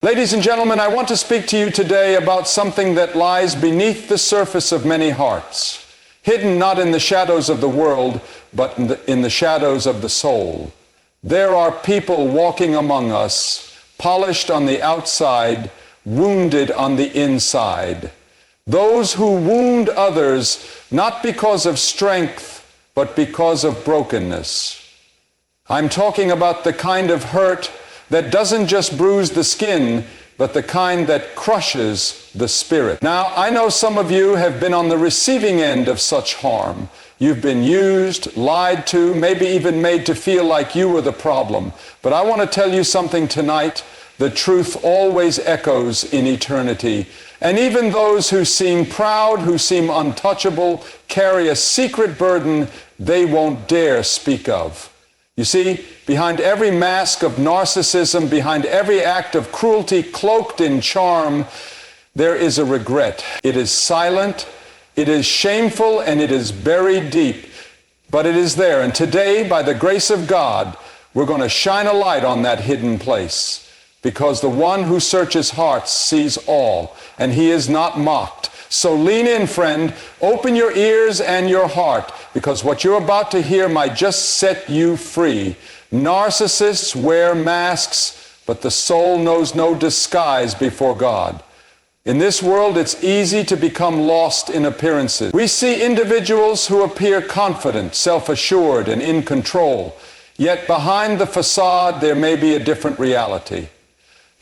Ladies and gentlemen, I want to speak to you today about something that lies beneath the surface of many hearts, hidden not in the shadows of the world, but in the shadows of the soul. There are people walking among us, polished on the outside, wounded on the inside. Those who wound others not because of strength, but because of brokenness. I'm talking about the kind of hurt that doesn't just bruise the skin, but the kind that crushes the spirit. Now, I know some of you have been on the receiving end of such harm. You've been used, lied to, maybe even made to feel like you were the problem. But I want to tell you something tonight. The truth always echoes in eternity. And even those who seem proud, who seem untouchable, carry a secret burden they won't dare speak of. You see, behind every mask of narcissism, behind every act of cruelty cloaked in charm, there is a regret. It is silent, it is shameful, and it is buried deep. But it is there. And today, by the grace of God, we're going to shine a light on that hidden place. Because the one who searches hearts sees all, and he is not mocked. So lean in, friend, open your ears and your heart, because what you're about to hear might just set you free. Narcissists wear masks, but the soul knows no disguise before God. In this world, it's easy to become lost in appearances. We see individuals who appear confident, self-assured, and in control, yet behind the facade there may be a different reality.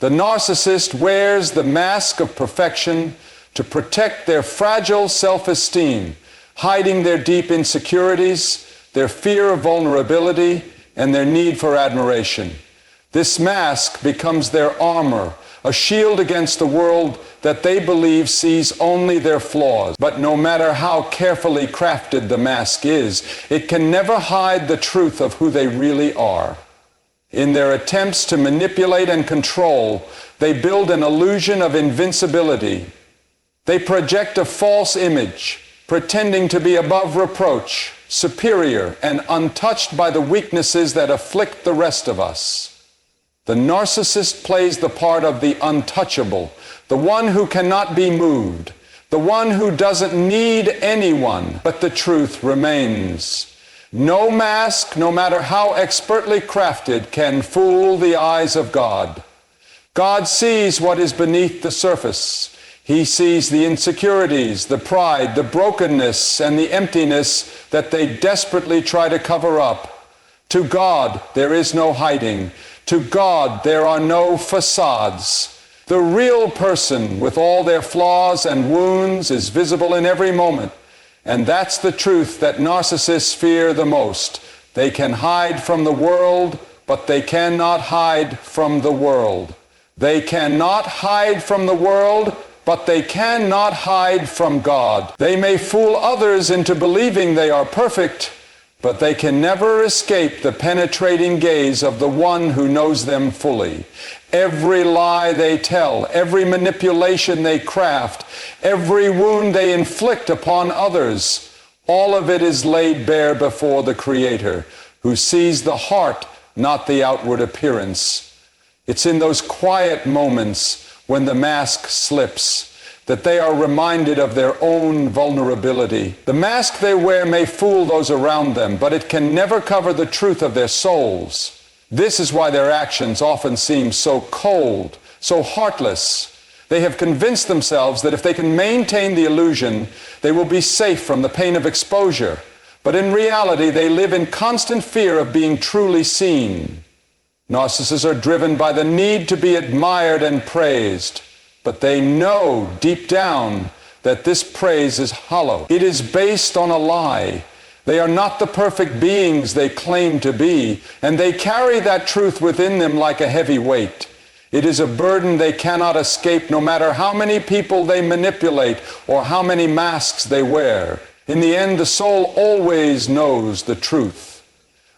The narcissist wears the mask of perfection to protect their fragile self-esteem, hiding their deep insecurities, their fear of vulnerability, and their need for admiration. This mask becomes their armor, a shield against the world that they believe sees only their flaws. But no matter how carefully crafted the mask is, it can never hide the truth of who they really are. In their attempts to manipulate and control, they build an illusion of invincibility. They project a false image, pretending to be above reproach, superior, and untouched by the weaknesses that afflict the rest of us. The narcissist plays the part of the untouchable, the one who cannot be moved, the one who doesn't need anyone, but the truth remains. No mask, no matter how expertly crafted, can fool the eyes of God. God sees what is beneath the surface. He sees the insecurities, the pride, the brokenness, and the emptiness that they desperately try to cover up. To God, there is no hiding. To God, there are no facades. The real person, with all their flaws and wounds, is visible in every moment. And that's the truth that narcissists fear the most. They can hide from the world, but they cannot hide from the world. They cannot hide from the world, but they cannot hide from God. They may fool others into believing they are perfect, but they can never escape the penetrating gaze of the one who knows them fully. Every lie they tell, every manipulation they craft, every wound they inflict upon others, all of it is laid bare before the Creator, who sees the heart, not the outward appearance. It's in those quiet moments when the mask slips that they are reminded of their own vulnerability. The mask they wear may fool those around them, but it can never cover the truth of their souls. This is why their actions often seem so cold, so heartless. They have convinced themselves that if they can maintain the illusion, they will be safe from the pain of exposure. But in reality, they live in constant fear of being truly seen. Narcissists are driven by the need to be admired and praised, but they know deep down that this praise is hollow. It is based on a lie. They are not the perfect beings they claim to be, and they carry that truth within them like a heavy weight. It is a burden they cannot escape, no matter how many people they manipulate or how many masks they wear. In the end, the soul always knows the truth.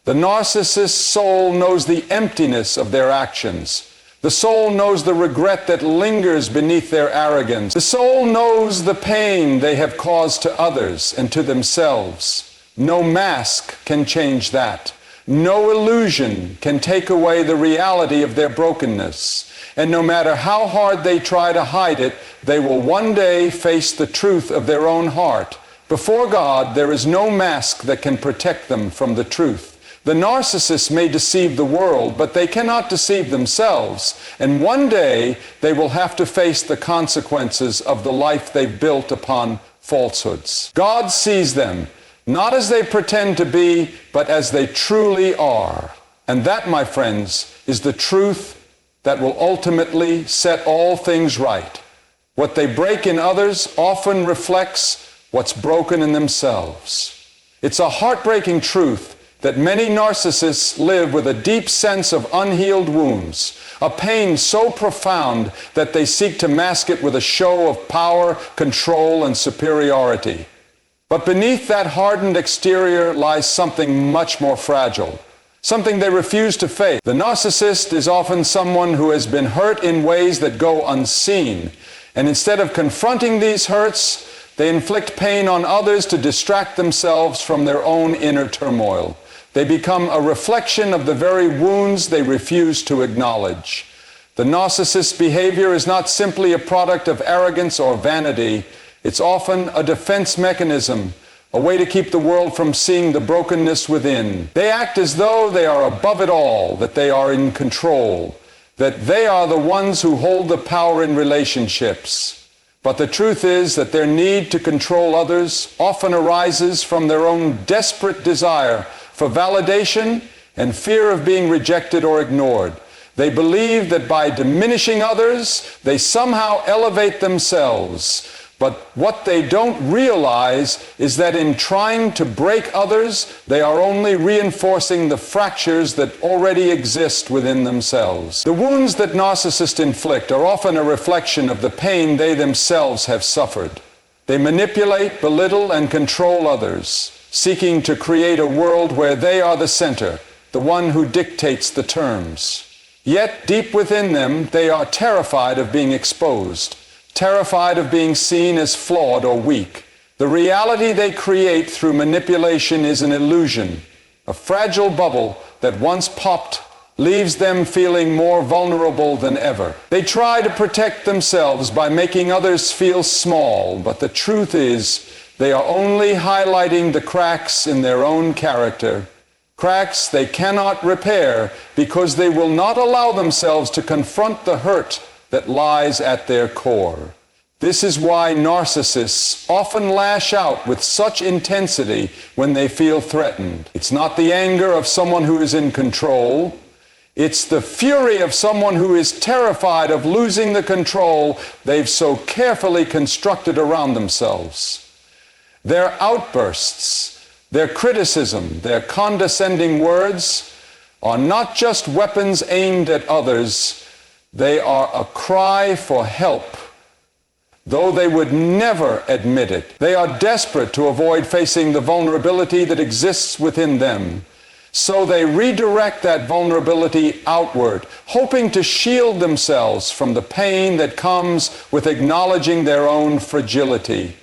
The narcissist's soul knows the emptiness of their actions. The soul knows the regret that lingers beneath their arrogance. The soul knows the pain they have caused to others and to themselves. No mask can change that. No illusion can take away the reality of their brokenness. And no matter how hard they try to hide it, they will one day face the truth of their own heart. Before God, there is no mask that can protect them from the truth. The narcissists may deceive the world, but they cannot deceive themselves. And one day, they will have to face the consequences of the life they've built upon falsehoods. God sees them, not as they pretend to be, but as they truly are. And that, my friends, is the truth that will ultimately set all things right. What they break in others often reflects what's broken in themselves. It's a heartbreaking truth that many narcissists live with a deep sense of unhealed wounds, a pain so profound that they seek to mask it with a show of power, control, and superiority. But beneath that hardened exterior lies something much more fragile, something they refuse to face. The narcissist is often someone who has been hurt in ways that go unseen, and instead of confronting these hurts, they inflict pain on others to distract themselves from their own inner turmoil. They become a reflection of the very wounds they refuse to acknowledge. The narcissist's behavior is not simply a product of arrogance or vanity. It's often a defense mechanism, a way to keep the world from seeing the brokenness within. They act as though they are above it all, that they are in control, that they are the ones who hold the power in relationships. But the truth is that their need to control others often arises from their own desperate desire for validation and fear of being rejected or ignored. They believe that by diminishing others, they somehow elevate themselves. But what they don't realize is that in trying to break others, they are only reinforcing the fractures that already exist within themselves. The wounds that narcissists inflict are often a reflection of the pain they themselves have suffered. They manipulate, belittle, and control others, seeking to create a world where they are the center, the one who dictates the terms. Yet, deep within them, they are terrified of being exposed, terrified of being seen as flawed or weak. The reality they create through manipulation is an illusion, a fragile bubble that once popped leaves them feeling more vulnerable than ever. They try to protect themselves by making others feel small, but the truth is, they are only highlighting the cracks in their own character, cracks they cannot repair because they will not allow themselves to confront the hurt that lies at their core. This is why narcissists often lash out with such intensity when they feel threatened. It's not the anger of someone who is in control. It's the fury of someone who is terrified of losing the control they've so carefully constructed around themselves. Their outbursts, their criticism, their condescending words are not just weapons aimed at others, they are a cry for help, though they would never admit it. They are desperate to avoid facing the vulnerability that exists within them. So they redirect that vulnerability outward, hoping to shield themselves from the pain that comes with acknowledging their own fragility.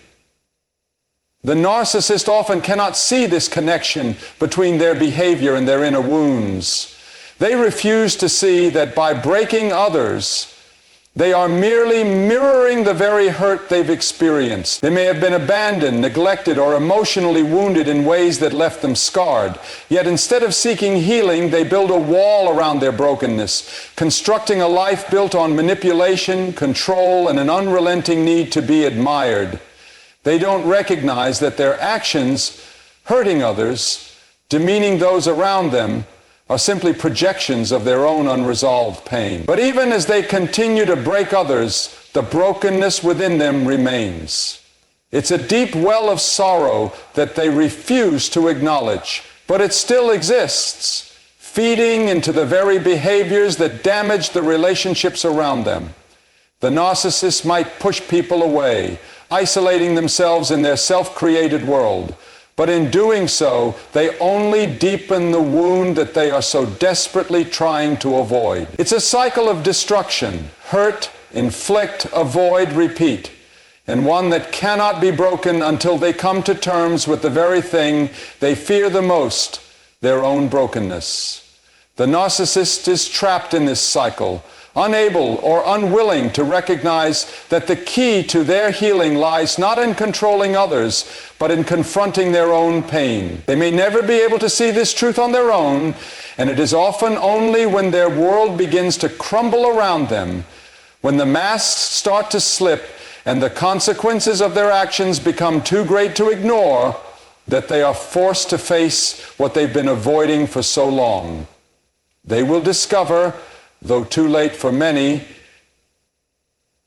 The narcissist often cannot see this connection between their behavior and their inner wounds. They refuse to see that by breaking others, they are merely mirroring the very hurt they've experienced. They may have been abandoned, neglected, or emotionally wounded in ways that left them scarred. Yet instead of seeking healing, they build a wall around their brokenness, constructing a life built on manipulation, control, and an unrelenting need to be admired. They don't recognize that their actions, hurting others, demeaning those around them, are simply projections of their own unresolved pain. But even as they continue to break others, the brokenness within them remains. It's a deep well of sorrow that they refuse to acknowledge, but it still exists, feeding into the very behaviors that damage the relationships around them. The narcissists might push people away, isolating themselves in their self-created world. But in doing so, they only deepen the wound that they are so desperately trying to avoid. It's a cycle of destruction, hurt, inflict, avoid, repeat, and one that cannot be broken until they come to terms with the very thing they fear the most, their own brokenness. The narcissist is trapped in this cycle, unable or unwilling to recognize that the key to their healing lies not in controlling others, but in confronting their own pain. They may never be able to see this truth on their own, and it is often only when their world begins to crumble around them, when the masks start to slip and the consequences of their actions become too great to ignore, that they are forced to face what they've been avoiding for so long. They will discover, though too late for many,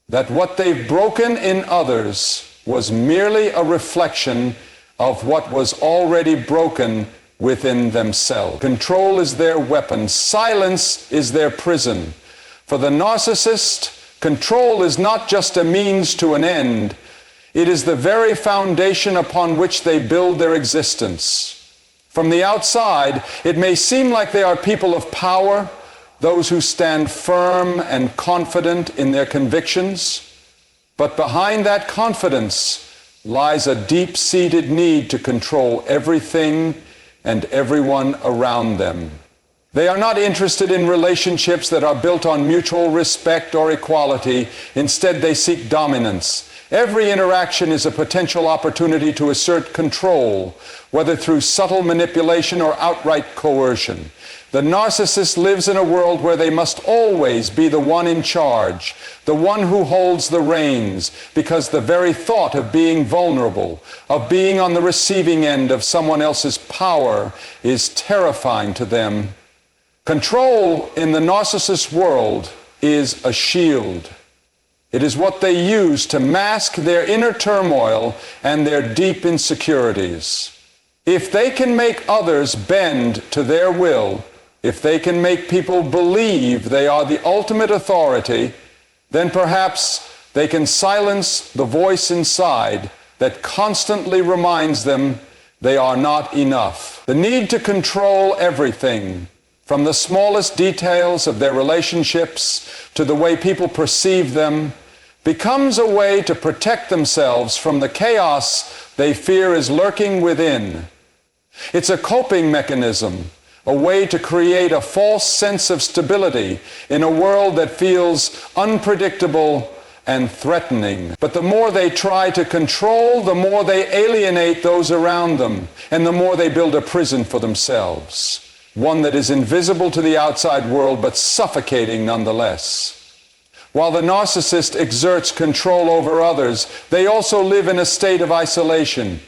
that what they've broken in others was merely a reflection of what was already broken within themselves. Control is their weapon. Silence is their prison. For the narcissist, control is not just a means to an end. It is the very foundation upon which they build their existence. From the outside, it may seem like they are people of power, those who stand firm and confident in their convictions, but behind that confidence lies a deep-seated need to control everything and everyone around them. They are not interested in relationships that are built on mutual respect or equality. Instead, they seek dominance. Every interaction is a potential opportunity to assert control, whether through subtle manipulation or outright coercion. The narcissist lives in a world where they must always be the one in charge, the one who holds the reins, because the very thought of being vulnerable, of being on the receiving end of someone else's power, is terrifying to them. Control in the narcissist world is a shield. It is what they use to mask their inner turmoil and their deep insecurities. If they can make others bend to their will, if they can make people believe they are the ultimate authority, then perhaps they can silence the voice inside that constantly reminds them they are not enough. The need to control everything, from the smallest details of their relationships to the way people perceive them, becomes a way to protect themselves from the chaos they fear is lurking within. It's a coping mechanism, a way to create a false sense of stability in a world that feels unpredictable and threatening. But the more they try to control, the more they alienate those around them, and the more they build a prison for themselves, one that is invisible to the outside world but suffocating nonetheless. While the narcissist exerts control over others, they also live in a state of isolation.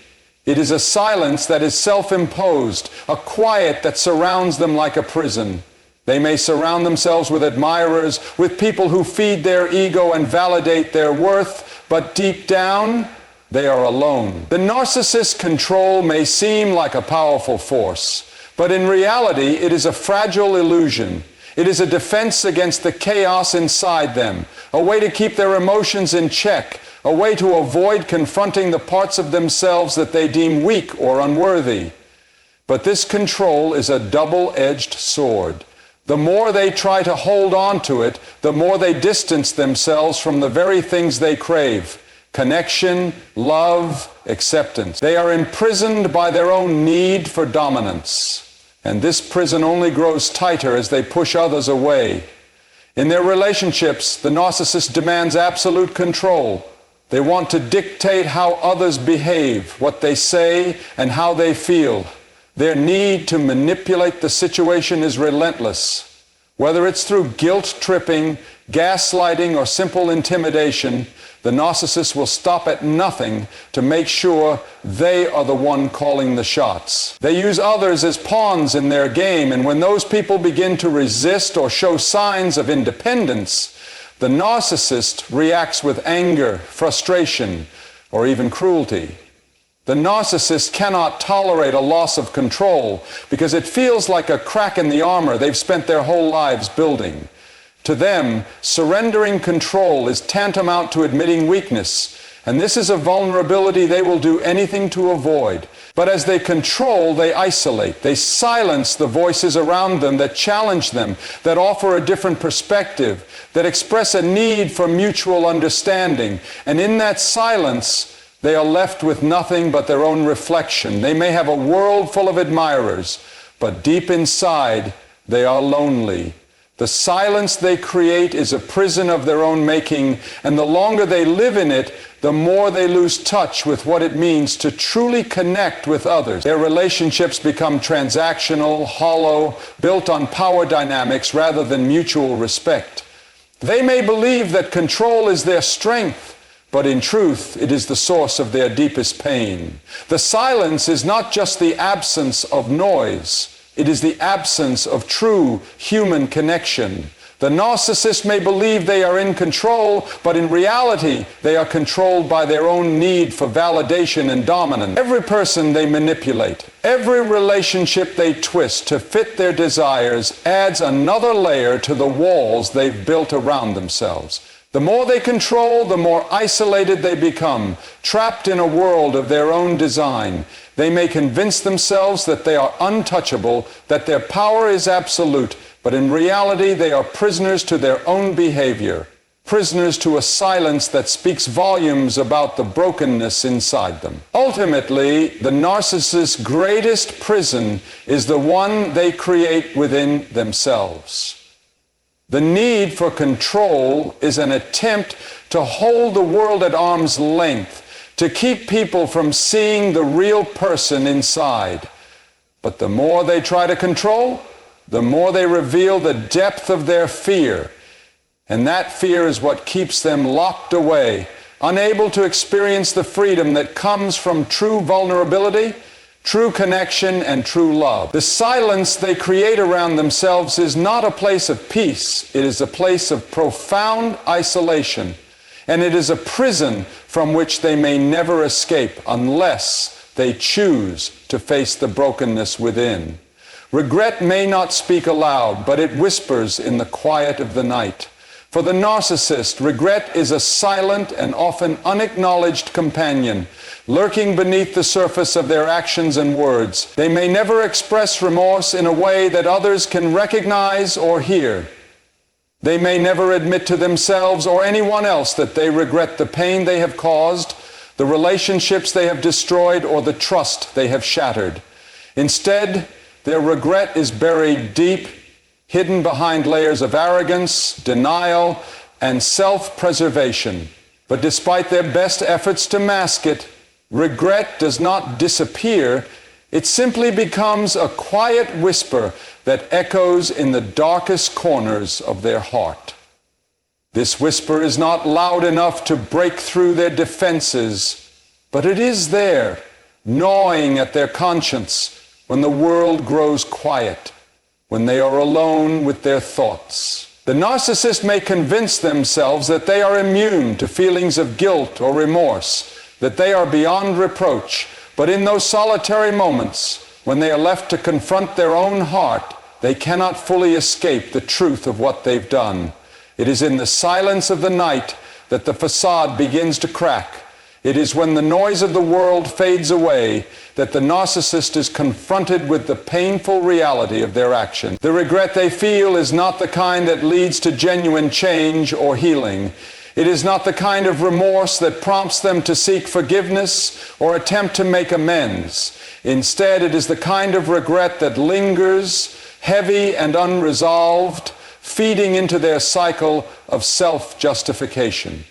It is a silence that is self-imposed, a quiet that surrounds them like a prison. They may surround themselves with admirers, with people who feed their ego and validate their worth, but deep down, they are alone. The narcissist's control may seem like a powerful force, but in reality, it is a fragile illusion. It is a defense against the chaos inside them, a way to keep their emotions in check, a way to avoid confronting the parts of themselves that they deem weak or unworthy. But this control is a double-edged sword. The more they try to hold on to it, the more they distance themselves from the very things they crave: connection, love, acceptance. They are imprisoned by their own need for dominance. And this prison only grows tighter as they push others away. In their relationships, the narcissist demands absolute control. They want to dictate how others behave, what they say, and how they feel. Their need to manipulate the situation is relentless. Whether it's through guilt-tripping, gaslighting, or simple intimidation, the narcissist will stop at nothing to make sure they are the one calling the shots. They use others as pawns in their game, and when those people begin to resist or show signs of independence, the narcissist reacts with anger, frustration, or even cruelty. The narcissist cannot tolerate a loss of control because it feels like a crack in the armor they've spent their whole lives building. To them, surrendering control is tantamount to admitting weakness, and this is a vulnerability they will do anything to avoid. But as they control, they isolate. They silence the voices around them that challenge them, that offer a different perspective, that express a need for mutual understanding. And in that silence, they are left with nothing but their own reflection. They may have a world full of admirers, but deep inside, they are lonely. The silence they create is a prison of their own making, and the longer they live in it, the more they lose touch with what it means to truly connect with others. Their relationships become transactional, hollow, built on power dynamics rather than mutual respect. They may believe that control is their strength, but in truth, it is the source of their deepest pain. The silence is not just the absence of noise. It is the absence of true human connection. The narcissist may believe they are in control, but in reality, they are controlled by their own need for validation and dominance. Every person they manipulate, every relationship they twist to fit their desires adds another layer to the walls they've built around themselves. The more they control, the more isolated they become, trapped in a world of their own design. They may convince themselves that they are untouchable, that their power is absolute, but in reality they are prisoners to their own behavior, prisoners to a silence that speaks volumes about the brokenness inside them. Ultimately, the narcissist's greatest prison is the one they create within themselves. The need for control is an attempt to hold the world at arm's length, to keep people from seeing the real person inside. But the more they try to control, the more they reveal the depth of their fear. And that fear is what keeps them locked away, unable to experience the freedom that comes from true vulnerability, true connection, and true love. The silence they create around themselves is not a place of peace. It is a place of profound isolation. And it is a prison from which they may never escape unless they choose to face the brokenness within. Regret may not speak aloud, but it whispers in the quiet of the night. For the narcissist, regret is a silent and often unacknowledged companion, lurking beneath the surface of their actions and words. They may never express remorse in a way that others can recognize or hear. They may never admit to themselves or anyone else that they regret the pain they have caused, the relationships they have destroyed, or the trust they have shattered. Instead, their regret is buried deep, hidden behind layers of arrogance, denial, and self-preservation. But despite their best efforts to mask it, regret does not disappear. It simply becomes a quiet whisper that echoes in the darkest corners of their heart. This whisper is not loud enough to break through their defenses, but it is there, gnawing at their conscience when the world grows quiet, when they are alone with their thoughts. The narcissist may convince themselves that they are immune to feelings of guilt or remorse, that they are beyond reproach, but in those solitary moments, when they are left to confront their own heart, they cannot fully escape the truth of what they've done. It is in the silence of the night that the facade begins to crack. It is when the noise of the world fades away that the narcissist is confronted with the painful reality of their action. The regret they feel is not the kind that leads to genuine change or healing. It is not the kind of remorse that prompts them to seek forgiveness or attempt to make amends. Instead, it is the kind of regret that lingers, heavy and unresolved, feeding into their cycle of self-justification.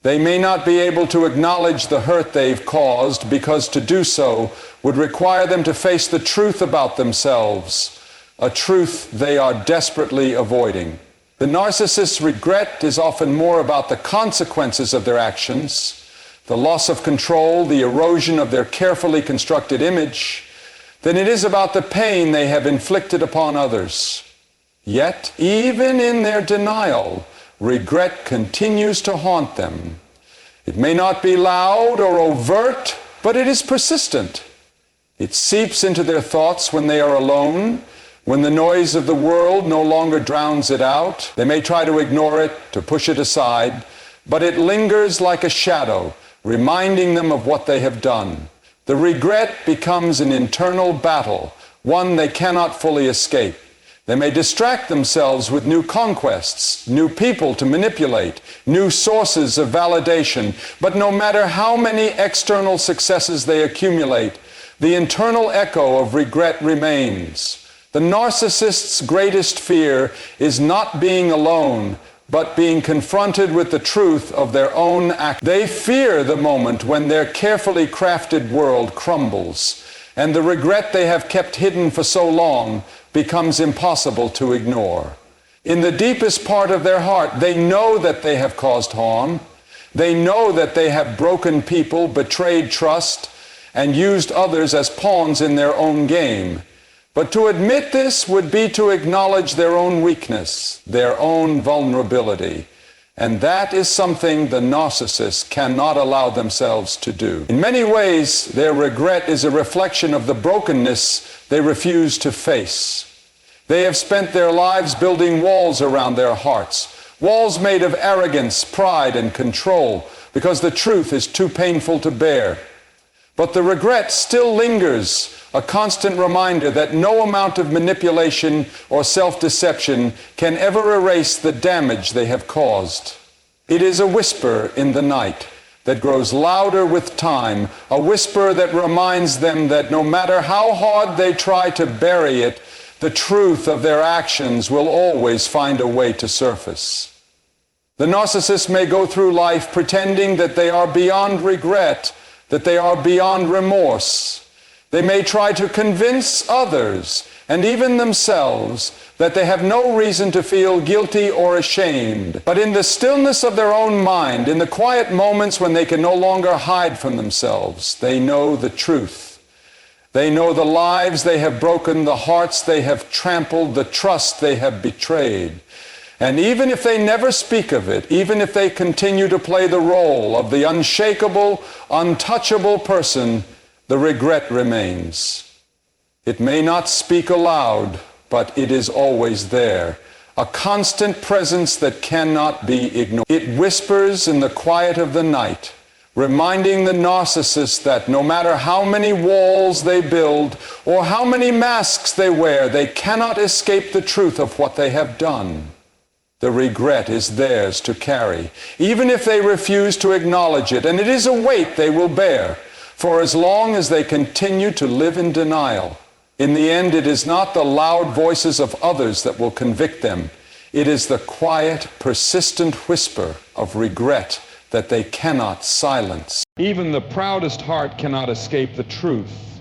They may not be able to acknowledge the hurt they've caused because to do so would require them to face the truth about themselves, a truth they are desperately avoiding. The narcissist's regret is often more about the consequences of their actions, the loss of control, the erosion of their carefully constructed image, than it is about the pain they have inflicted upon others. Yet, even in their denial, regret continues to haunt them. It may not be loud or overt, but it is persistent. It seeps into their thoughts when they are alone, when the noise of the world no longer drowns it out. They may try to ignore it, to push it aside, but it lingers like a shadow, reminding them of what they have done. The regret becomes an internal battle, one they cannot fully escape. They may distract themselves with new conquests, new people to manipulate, new sources of validation, but no matter how many external successes they accumulate, the internal echo of regret remains. The narcissist's greatest fear is not being alone, but being confronted with the truth of their own act. They fear the moment when their carefully crafted world crumbles, and the regret they have kept hidden for so long becomes impossible to ignore. In the deepest part of their heart, they know that they have caused harm. They know that they have broken people, betrayed trust, and used others as pawns in their own game. But to admit this would be to acknowledge their own weakness, their own vulnerability. And that is something the narcissists cannot allow themselves to do. In many ways, their regret is a reflection of the brokenness they refuse to face. They have spent their lives building walls around their hearts, walls made of arrogance, pride, and control, because the truth is too painful to bear. But the regret still lingers, a constant reminder that no amount of manipulation or self-deception can ever erase the damage they have caused. It is a whisper in the night that grows louder with time, a whisper that reminds them that no matter how hard they try to bury it, the truth of their actions will always find a way to surface. The narcissist may go through life pretending that they are beyond regret, that they are beyond remorse. They may try to convince others, and even themselves, that they have no reason to feel guilty or ashamed. But in the stillness of their own mind, in the quiet moments when they can no longer hide from themselves, they know the truth. They know the lives they have broken, the hearts they have trampled, the trust they have betrayed. And even if they never speak of it, even if they continue to play the role of the unshakable, untouchable person, the regret remains. It may not speak aloud, but it is always there, a constant presence that cannot be ignored. It whispers in the quiet of the night, reminding the narcissist that no matter how many walls they build or how many masks they wear, they cannot escape the truth of what they have done. The regret is theirs to carry, even if they refuse to acknowledge it, and it is a weight they will bear for as long as they continue to live in denial. In the end, it is not the loud voices of others that will convict them. It is the quiet, persistent whisper of regret that they cannot silence. Even the proudest heart cannot escape the truth.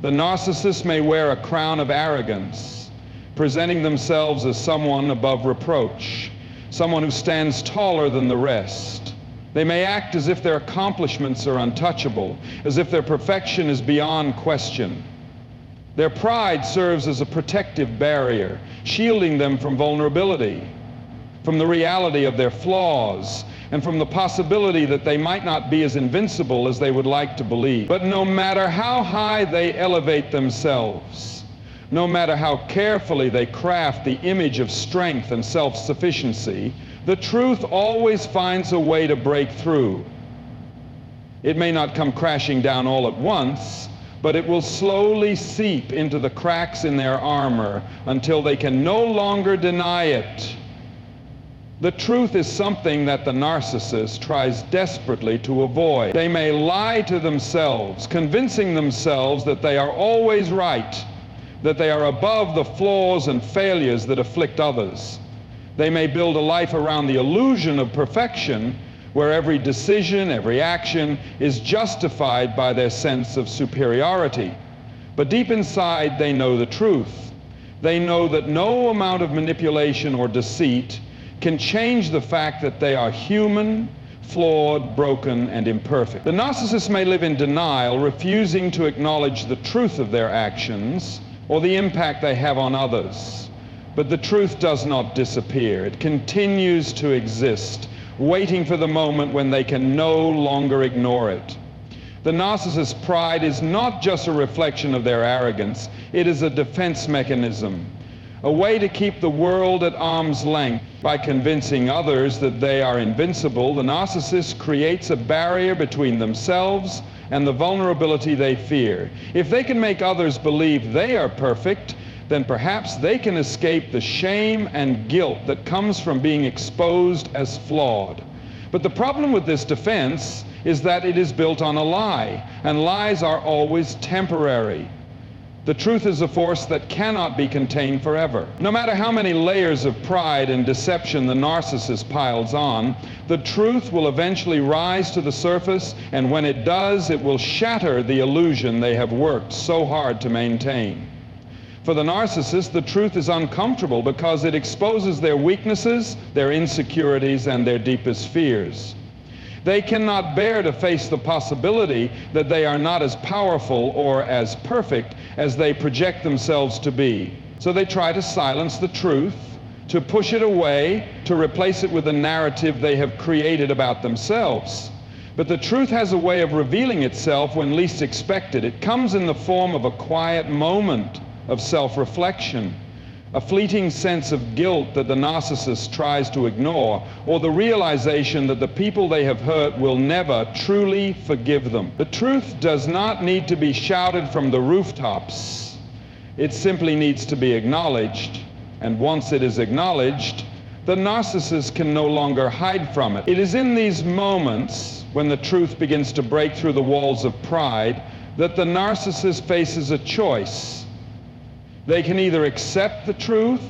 The narcissist may wear a crown of arrogance, presenting themselves as someone above reproach, someone who stands taller than the rest. They may act as if their accomplishments are untouchable, as if their perfection is beyond question. Their pride serves as a protective barrier, shielding them from vulnerability, from the reality of their flaws, and from the possibility that they might not be as invincible as they would like to believe. But no matter how high they elevate themselves, no matter how carefully they craft the image of strength and self-sufficiency, the truth always finds a way to break through. It may not come crashing down all at once, but it will slowly seep into the cracks in their armor until they can no longer deny it. The truth is something that the narcissist tries desperately to avoid. They may lie to themselves, convincing themselves that they are always right, that they are above the flaws and failures that afflict others. They may build a life around the illusion of perfection, where every decision, every action is justified by their sense of superiority. But deep inside, they know the truth. They know that no amount of manipulation or deceit can change the fact that they are human, flawed, broken, and imperfect. The narcissist may live in denial, refusing to acknowledge the truth of their actions or the impact they have on others. But the truth does not disappear. It continues to exist, waiting for the moment when they can no longer ignore it. The narcissist's pride is not just a reflection of their arrogance. It is a defense mechanism, a way to keep the world at arm's length. By convincing others that they are invincible, the narcissist creates a barrier between themselves and the vulnerability they fear. If they can make others believe they are perfect, then perhaps they can escape the shame and guilt that comes from being exposed as flawed. But the problem with this defense is that it is built on a lie, and lies are always temporary. The truth is a force that cannot be contained forever. No matter how many layers of pride and deception the narcissist piles on, the truth will eventually rise to the surface, and when it does, it will shatter the illusion they have worked so hard to maintain. For the narcissist, the truth is uncomfortable because it exposes their weaknesses, their insecurities, and their deepest fears. They cannot bear to face the possibility that they are not as powerful or as perfect as they project themselves to be. So they try to silence the truth, to push it away, to replace it with a narrative they have created about themselves. But the truth has a way of revealing itself when least expected. It comes in the form of a quiet moment of self-reflection, a fleeting sense of guilt that the narcissist tries to ignore, or the realization that the people they have hurt will never truly forgive them. The truth does not need to be shouted from the rooftops. It simply needs to be acknowledged. And once it is acknowledged, the narcissist can no longer hide from it. It is in these moments, when the truth begins to break through the walls of pride, that the narcissist faces a choice. They can either accept the truth,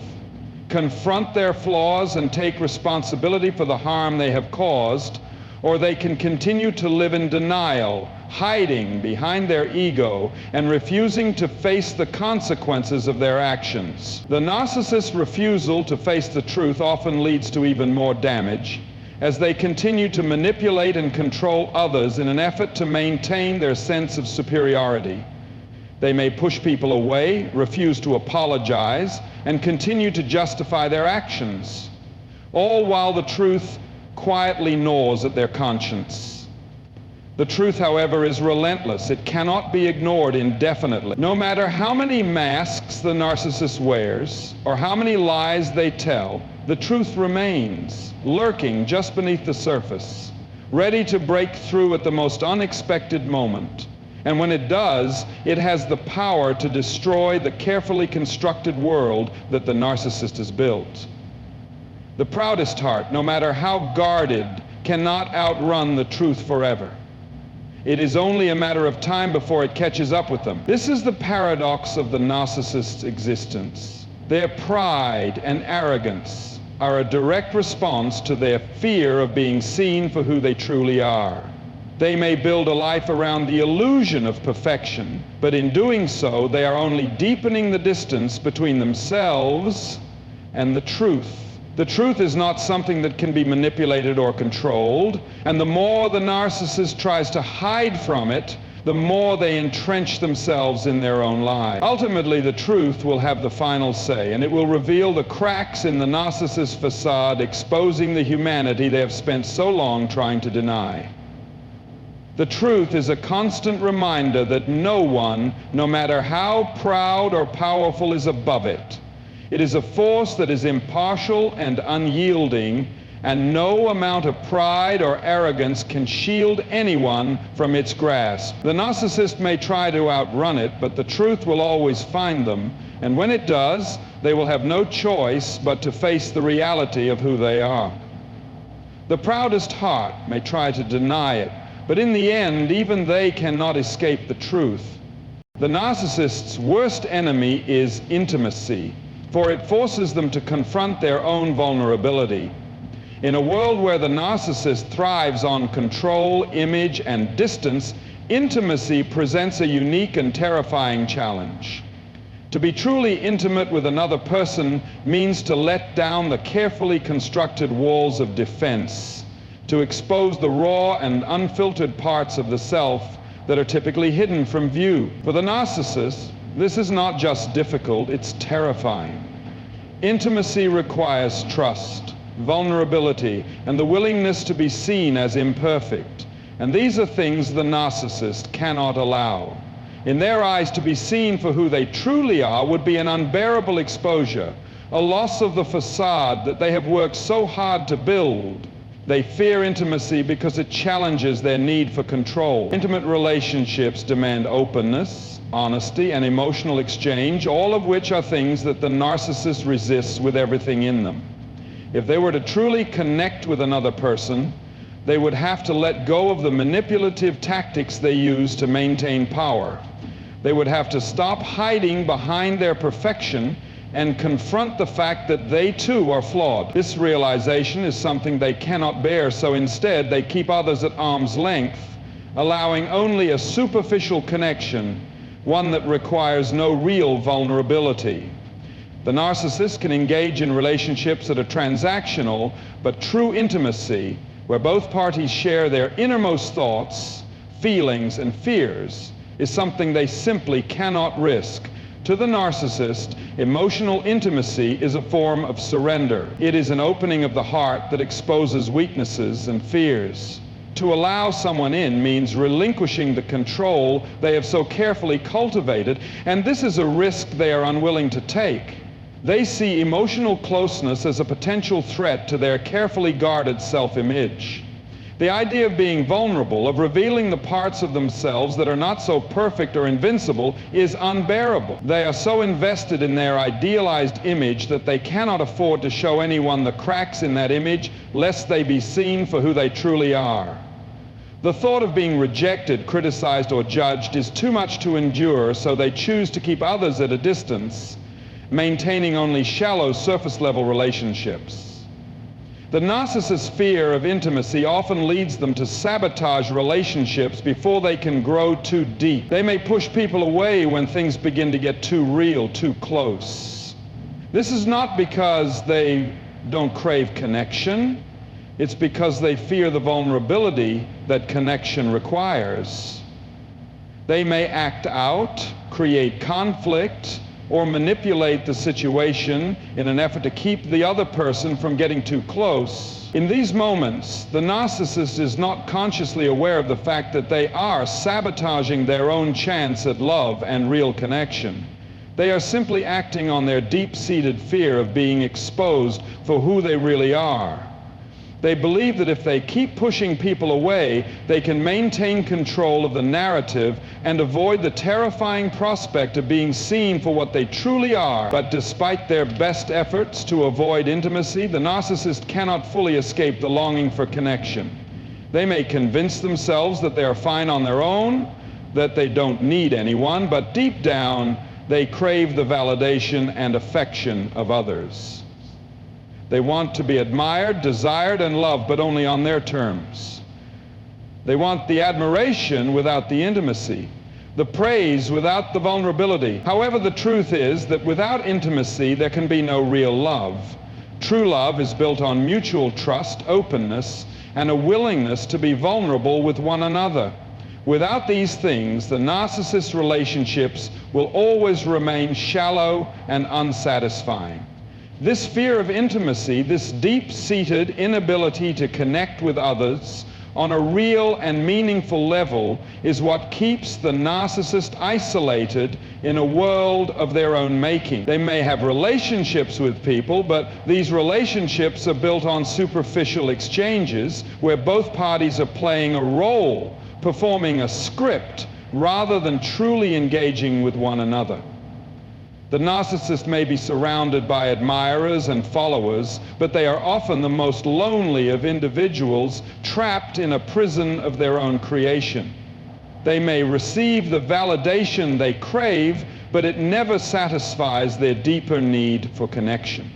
confront their flaws, and take responsibility for the harm they have caused, or they can continue to live in denial, hiding behind their ego and refusing to face the consequences of their actions. The narcissist's refusal to face the truth often leads to even more damage, as they continue to manipulate and control others in an effort to maintain their sense of superiority. They may push people away, refuse to apologize, and continue to justify their actions, all while the truth quietly gnaws at their conscience. The truth, however, is relentless. It cannot be ignored indefinitely. No matter how many masks the narcissist wears or how many lies they tell, the truth remains, lurking just beneath the surface, ready to break through at the most unexpected moment. And when it does, it has the power to destroy the carefully constructed world that the narcissist has built. The proudest heart, no matter how guarded, cannot outrun the truth forever. It is only a matter of time before it catches up with them. This is the paradox of the narcissist's existence. Their pride and arrogance are a direct response to their fear of being seen for who they truly are. They may build a life around the illusion of perfection, but in doing so, they are only deepening the distance between themselves and the truth. The truth is not something that can be manipulated or controlled, and the more the narcissist tries to hide from it, the more they entrench themselves in their own lives. Ultimately, the truth will have the final say, and it will reveal the cracks in the narcissist's facade, exposing the humanity they have spent so long trying to deny. The truth is a constant reminder that no one, no matter how proud or powerful, is above it. It is a force that is impartial and unyielding, and no amount of pride or arrogance can shield anyone from its grasp. The narcissist may try to outrun it, but the truth will always find them, and when it does, they will have no choice but to face the reality of who they are. The proudest heart may try to deny it, but in the end, even they cannot escape the truth. The narcissist's worst enemy is intimacy, for it forces them to confront their own vulnerability. In a world where the narcissist thrives on control, image, and distance, intimacy presents a unique and terrifying challenge. To be truly intimate with another person means to let down the carefully constructed walls of defense, to expose the raw and unfiltered parts of the self that are typically hidden from view. For the narcissist, this is not just difficult, it's terrifying. Intimacy requires trust, vulnerability, and the willingness to be seen as imperfect. And these are things the narcissist cannot allow. In their eyes, to be seen for who they truly are would be an unbearable exposure, a loss of the facade that they have worked so hard to build. They fear intimacy because it challenges their need for control. Intimate relationships demand openness, honesty, and emotional exchange, all of which are things that the narcissist resists with everything in them. If they were to truly connect with another person, they would have to let go of the manipulative tactics they use to maintain power. They would have to stop hiding behind their perfection and confront the fact that they too are flawed. This realization is something they cannot bear, so instead they keep others at arm's length, allowing only a superficial connection, one that requires no real vulnerability. The narcissist can engage in relationships that are transactional, but true intimacy, where both parties share their innermost thoughts, feelings, and fears, is something they simply cannot risk. To the narcissist, emotional intimacy is a form of surrender. It is an opening of the heart that exposes weaknesses and fears. To allow someone in means relinquishing the control they have so carefully cultivated, and this is a risk they are unwilling to take. They see emotional closeness as a potential threat to their carefully guarded self-image. The idea of being vulnerable, of revealing the parts of themselves that are not so perfect or invincible, is unbearable. They are so invested in their idealized image that they cannot afford to show anyone the cracks in that image, lest they be seen for who they truly are. The thought of being rejected, criticized, or judged is too much to endure, so they choose to keep others at a distance, maintaining only shallow, surface-level relationships. The narcissist's fear of intimacy often leads them to sabotage relationships before they can grow too deep. They may push people away when things begin to get too real, too close. This is not because they don't crave connection. It's because they fear the vulnerability that connection requires. They may act out, create conflict, or manipulate the situation in an effort to keep the other person from getting too close. In these moments, the narcissist is not consciously aware of the fact that they are sabotaging their own chance at love and real connection. They are simply acting on their deep-seated fear of being exposed for who they really are. They believe that if they keep pushing people away, they can maintain control of the narrative and avoid the terrifying prospect of being seen for what they truly are. But despite their best efforts to avoid intimacy, the narcissist cannot fully escape the longing for connection. They may convince themselves that they are fine on their own, that they don't need anyone, but deep down, they crave the validation and affection of others. They want to be admired, desired, and loved, but only on their terms. They want the admiration without the intimacy, the praise without the vulnerability. However, the truth is that without intimacy, there can be no real love. True love is built on mutual trust, openness, and a willingness to be vulnerable with one another. Without these things, the narcissist relationships will always remain shallow and unsatisfying. This fear of intimacy, this deep-seated inability to connect with others on a real and meaningful level, is what keeps the narcissist isolated in a world of their own making. They may have relationships with people, but these relationships are built on superficial exchanges where both parties are playing a role, performing a script, rather than truly engaging with one another. The narcissist may be surrounded by admirers and followers, but they are often the most lonely of individuals, trapped in a prison of their own creation. They may receive the validation they crave, but it never satisfies their deeper need for connection.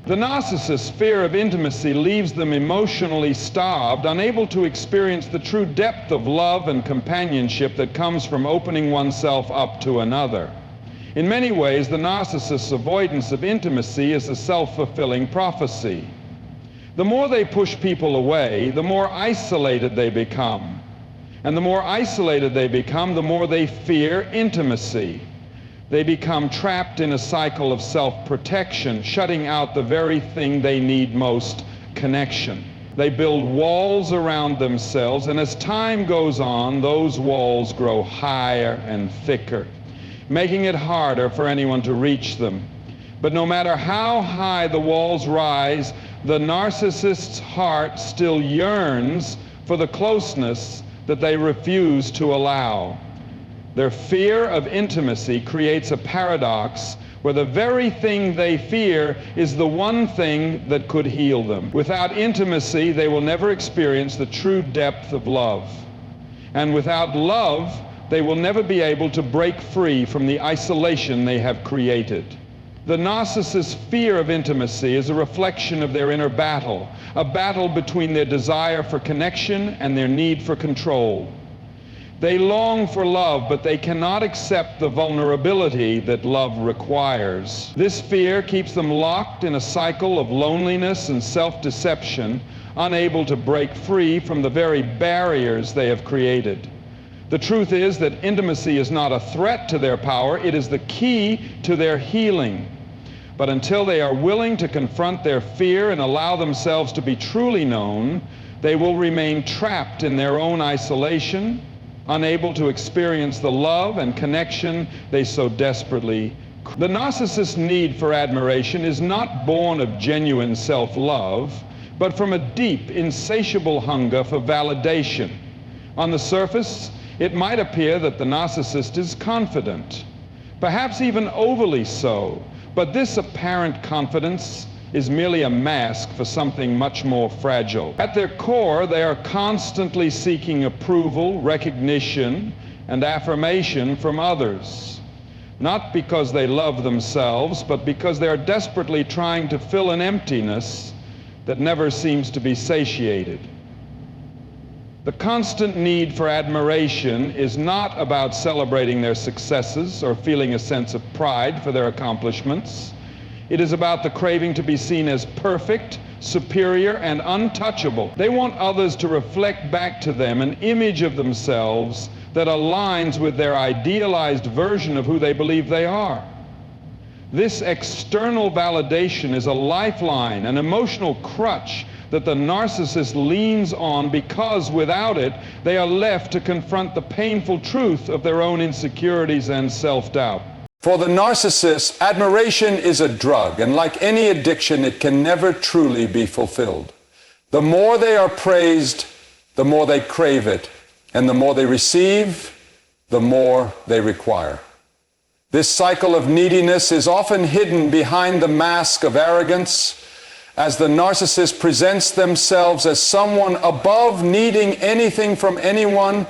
The narcissist's fear of intimacy leaves them emotionally starved, unable to experience the true depth of love and companionship that comes from opening oneself up to another. In many ways, the narcissist's avoidance of intimacy is a self-fulfilling prophecy. The more they push people away, the more isolated they become. And the more isolated they become, the more they fear intimacy. They become trapped in a cycle of self-protection, shutting out the very thing they need most, connection. They build walls around themselves, and as time goes on, those walls grow higher and thicker, making it harder for anyone to reach them. But no matter how high the walls rise, the narcissist's heart still yearns for the closeness that they refuse to allow. Their fear of intimacy creates a paradox where the very thing they fear is the one thing that could heal them. Without intimacy, they will never experience the true depth of love. And without love, they will never be able to break free from the isolation they have created. The narcissist's fear of intimacy is a reflection of their inner battle, a battle between their desire for connection and their need for control. They long for love, but they cannot accept the vulnerability that love requires. This fear keeps them locked in a cycle of loneliness and self-deception, unable to break free from the very barriers they have created. The truth is that intimacy is not a threat to their power, it is the key to their healing. But until they are willing to confront their fear and allow themselves to be truly known, they will remain trapped in their own isolation, unable to experience the love and connection they so desperately crave. The narcissist's need for admiration is not born of genuine self-love, but from a deep, insatiable hunger for validation. On the surface, it might appear that the narcissist is confident, perhaps even overly so, but this apparent confidence is merely a mask for something much more fragile. At their core, they are constantly seeking approval, recognition, and affirmation from others, not because they love themselves, but because they are desperately trying to fill an emptiness that never seems to be satiated. The constant need for admiration is not about celebrating their successes or feeling a sense of pride for their accomplishments. It is about the craving to be seen as perfect, superior, and untouchable. They want others to reflect back to them an image of themselves that aligns with their idealized version of who they believe they are. This external validation is a lifeline, an emotional crutch that the narcissist leans on because without it, they are left to confront the painful truth of their own insecurities and self-doubt. For the narcissist, admiration is a drug, and like any addiction, it can never truly be fulfilled. The more they are praised, the more they crave it, and the more they receive, the more they require. This cycle of neediness is often hidden behind the mask of arrogance, as the narcissist presents themselves as someone above needing anything from anyone,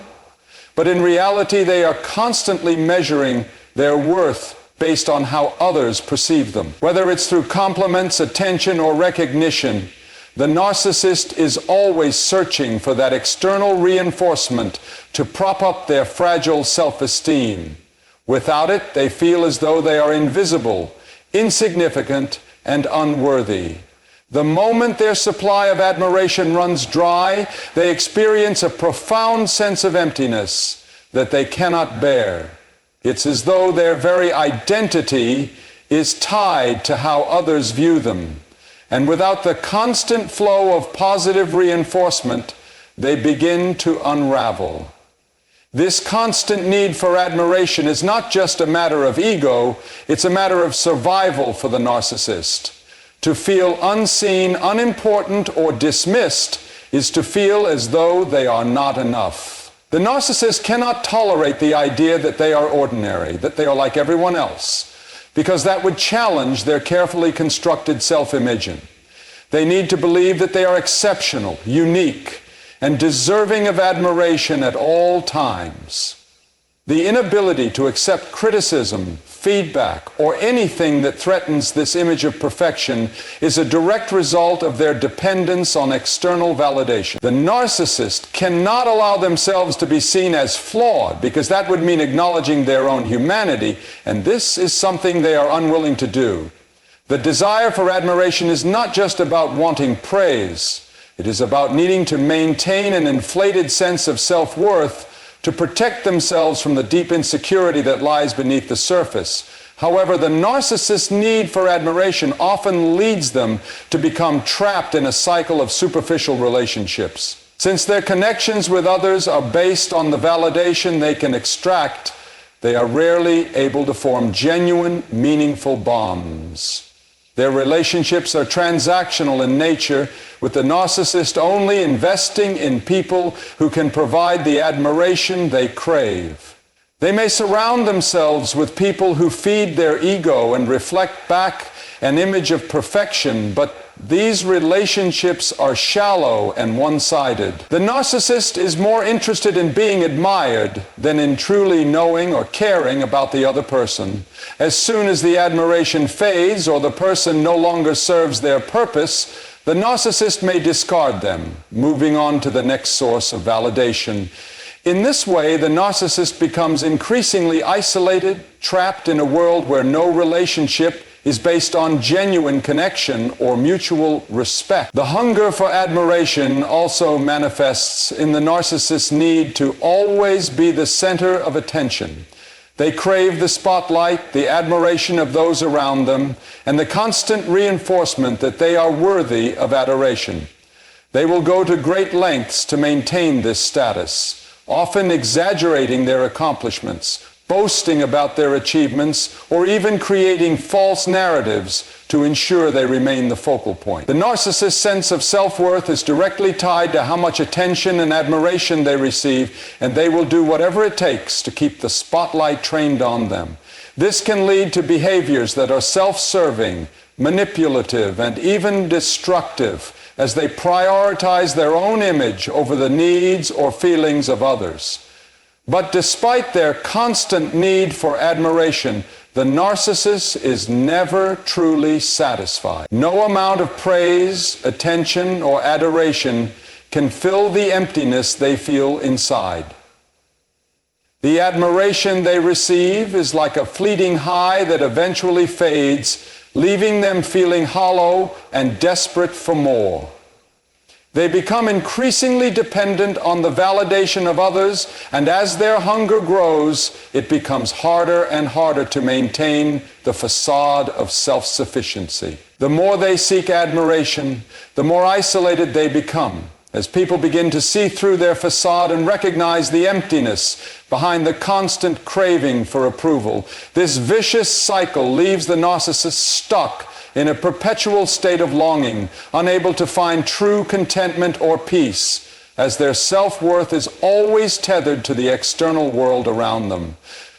but in reality they are constantly measuring their worth based on how others perceive them. Whether it's through compliments, attention, or recognition, the narcissist is always searching for that external reinforcement to prop up their fragile self-esteem. Without it, they feel as though they are invisible, insignificant, and unworthy. The moment their supply of admiration runs dry, they experience a profound sense of emptiness that they cannot bear. It's as though their very identity is tied to how others view them. And without the constant flow of positive reinforcement, they begin to unravel. This constant need for admiration is not just a matter of ego, it's a matter of survival for the narcissist. To feel unseen, unimportant, or dismissed is to feel as though they are not enough. The narcissist cannot tolerate the idea that they are ordinary, that they are like everyone else, because that would challenge their carefully constructed self-imaging. They need to believe that they are exceptional, unique, and deserving of admiration at all times. The inability to accept criticism, feedback, or anything that threatens this image of perfection is a direct result of their dependence on external validation. The narcissist cannot allow themselves to be seen as flawed, because that would mean acknowledging their own humanity, and this is something they are unwilling to do. The desire for admiration is not just about wanting praise. It is about needing to maintain an inflated sense of self-worth to protect themselves from the deep insecurity that lies beneath the surface. However, the narcissist's need for admiration often leads them to become trapped in a cycle of superficial relationships. Since their connections with others are based on the validation they can extract, they are rarely able to form genuine, meaningful bonds. Their relationships are transactional in nature, with the narcissist only investing in people who can provide the admiration they crave. They may surround themselves with people who feed their ego and reflect back an image of perfection, but these relationships are shallow and one-sided. The narcissist is more interested in being admired than in truly knowing or caring about the other person. As soon as the admiration fades or the person no longer serves their purpose, the narcissist may discard them, moving on to the next source of validation. In this way, the narcissist becomes increasingly isolated, trapped in a world where no relationship is based on genuine connection or mutual respect. The hunger for admiration also manifests in the narcissist's need to always be the center of attention. They crave the spotlight, the admiration of those around them, and the constant reinforcement that they are worthy of adoration. They will go to great lengths to maintain this status, often exaggerating their accomplishments, boasting about their achievements, or even creating false narratives to ensure they remain the focal point. The narcissist's sense of self-worth is directly tied to how much attention and admiration they receive, and they will do whatever it takes to keep the spotlight trained on them. This can lead to behaviors that are self-serving, manipulative, and even destructive, as they prioritize their own image over the needs or feelings of others. But despite their constant need for admiration, the narcissist is never truly satisfied. No amount of praise, attention, or adoration can fill the emptiness they feel inside. The admiration they receive is like a fleeting high that eventually fades, leaving them feeling hollow and desperate for more. They become increasingly dependent on the validation of others, and as their hunger grows, it becomes harder and harder to maintain the facade of self-sufficiency. The more they seek admiration, the more isolated they become, as people begin to see through their facade and recognize the emptiness behind the constant craving for approval. This vicious cycle leaves the narcissist stuck in a perpetual state of longing, unable to find true contentment or peace, as their self-worth is always tethered to the external world around them.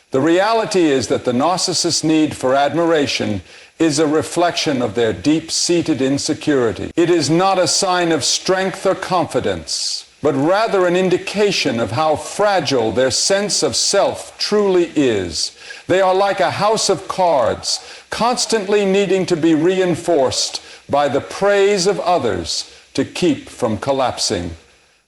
The reality is that the narcissist's need for admiration is a reflection of their deep-seated insecurity. It is not a sign of strength or confidence, but rather an indication of how fragile their sense of self truly is. They are like a house of cards, constantly needing to be reinforced by the praise of others to keep from collapsing.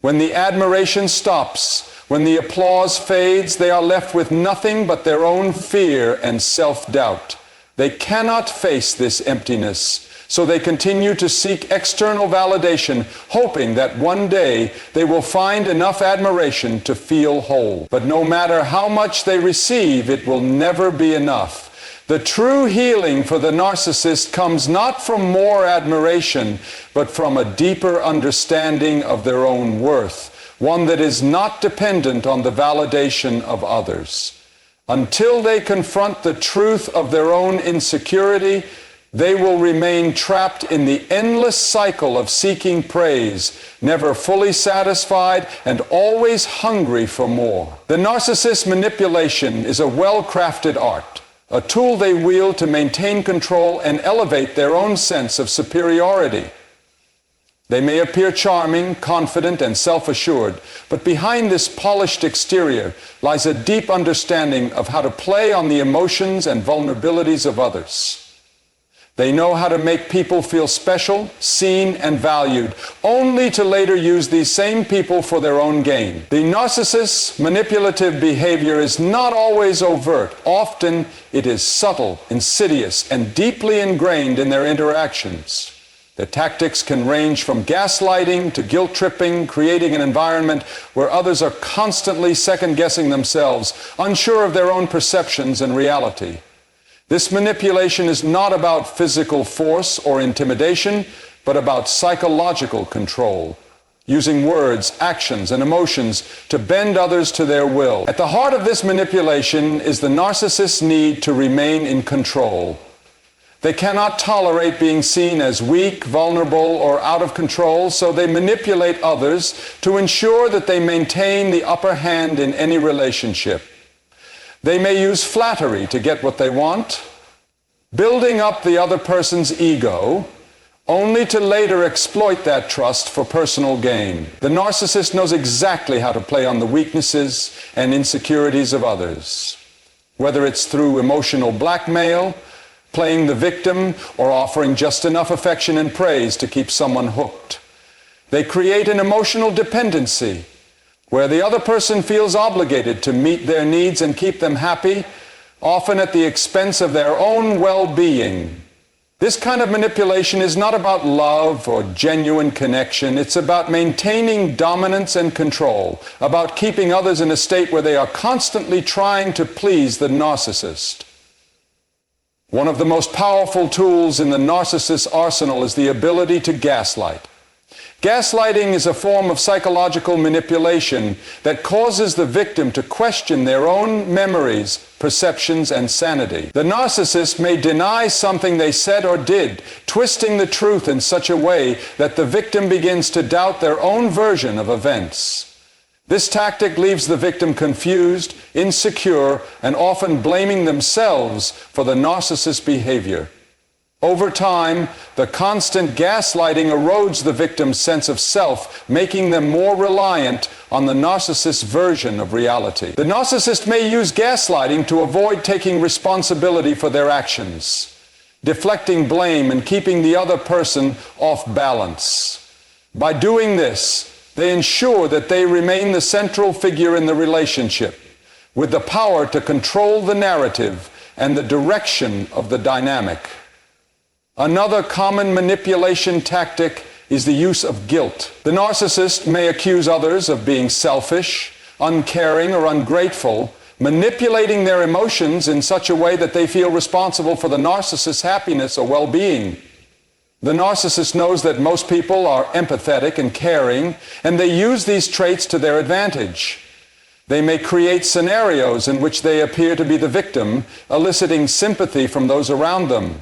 When the admiration stops, when the applause fades, they are left with nothing but their own fear and self-doubt. They cannot face this emptiness, so they continue to seek external validation, hoping that one day they will find enough admiration to feel whole. But no matter how much they receive, it will never be enough. The true healing for the narcissist comes not from more admiration, but from a deeper understanding of their own worth, one that is not dependent on the validation of others. Until they confront the truth of their own insecurity, they will remain trapped in the endless cycle of seeking praise, never fully satisfied and always hungry for more. The narcissist's manipulation is a well-crafted art, a tool they wield to maintain control and elevate their own sense of superiority. They may appear charming, confident, and self-assured, but behind this polished exterior lies a deep understanding of how to play on the emotions and vulnerabilities of others. They know how to make people feel special, seen, and valued, only to later use these same people for their own gain. The narcissist's manipulative behavior is not always overt. Often it is subtle, insidious, and deeply ingrained in their interactions. Their tactics can range from gaslighting to guilt-tripping, creating an environment where others are constantly second-guessing themselves, unsure of their own perceptions and reality. This manipulation is not about physical force or intimidation, but about psychological control, using words, actions, and emotions to bend others to their will. At the heart of this manipulation is the narcissist's need to remain in control. They cannot tolerate being seen as weak, vulnerable, or out of control, so they manipulate others to ensure that they maintain the upper hand in any relationship. They may use flattery to get what they want, building up the other person's ego, only to later exploit that trust for personal gain. The narcissist knows exactly how to play on the weaknesses and insecurities of others, whether it's through emotional blackmail, playing the victim, or offering just enough affection and praise to keep someone hooked. They create an emotional dependency where the other person feels obligated to meet their needs and keep them happy, often at the expense of their own well-being. This kind of manipulation is not about love or genuine connection. It's about maintaining dominance and control, about keeping others in a state where they are constantly trying to please the narcissist. One of the most powerful tools in the narcissist's arsenal is the ability to gaslight. Gaslighting is a form of psychological manipulation that causes the victim to question their own memories, perceptions, and sanity. The narcissist may deny something they said or did, twisting the truth in such a way that the victim begins to doubt their own version of events. This tactic leaves the victim confused, insecure, and often blaming themselves for the narcissist's behavior. Over time, the constant gaslighting erodes the victim's sense of self, making them more reliant on the narcissist's version of reality. The narcissist may use gaslighting to avoid taking responsibility for their actions, deflecting blame and keeping the other person off balance. By doing this, they ensure that they remain the central figure in the relationship, with the power to control the narrative and the direction of the dynamic. Another common manipulation tactic is the use of guilt. The narcissist may accuse others of being selfish, uncaring, or ungrateful, manipulating their emotions in such a way that they feel responsible for the narcissist's happiness or well-being. The narcissist knows that most people are empathetic and caring, and they use these traits to their advantage. They may create scenarios in which they appear to be the victim, eliciting sympathy from those around them.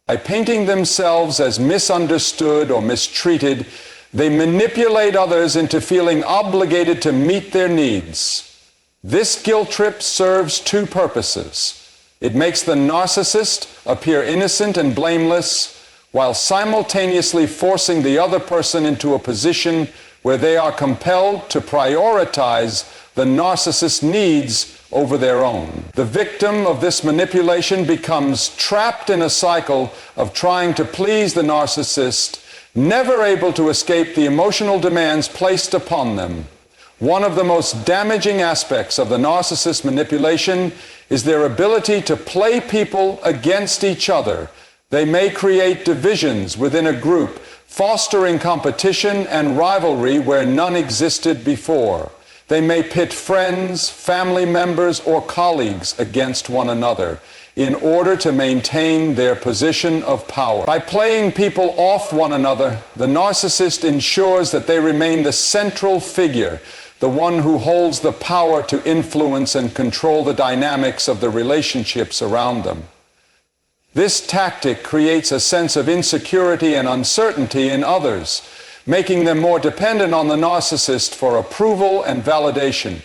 By painting themselves as misunderstood or mistreated, they manipulate others into feeling obligated to meet their needs. This guilt trip serves two purposes. It makes the narcissist appear innocent and blameless, while simultaneously forcing the other person into a position where they are compelled to prioritize the narcissist's needs over their own. The victim of this manipulation becomes trapped in a cycle of trying to please the narcissist, never able to escape the emotional demands placed upon them. One of the most damaging aspects of the narcissist manipulation is their ability to play people against each other. They may create divisions within a group, fostering competition and rivalry where none existed before. They may pit friends, family members, or colleagues against one another in order to maintain their position of power. By playing people off one another, the narcissist ensures that they remain the central figure, the one who holds the power to influence and control the dynamics of the relationships around them. This tactic creates a sense of insecurity and uncertainty in others, making them more dependent on the narcissist for approval and validation.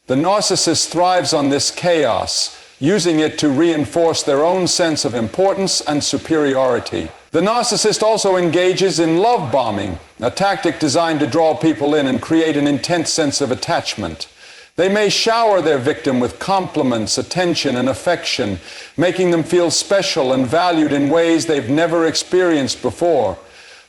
The narcissist thrives on this chaos, using it to reinforce their own sense of importance and superiority. The narcissist also engages in love bombing, a tactic designed to draw people in and create an intense sense of attachment. They may shower their victim with compliments, attention, and affection, making them feel special and valued in ways they've never experienced before.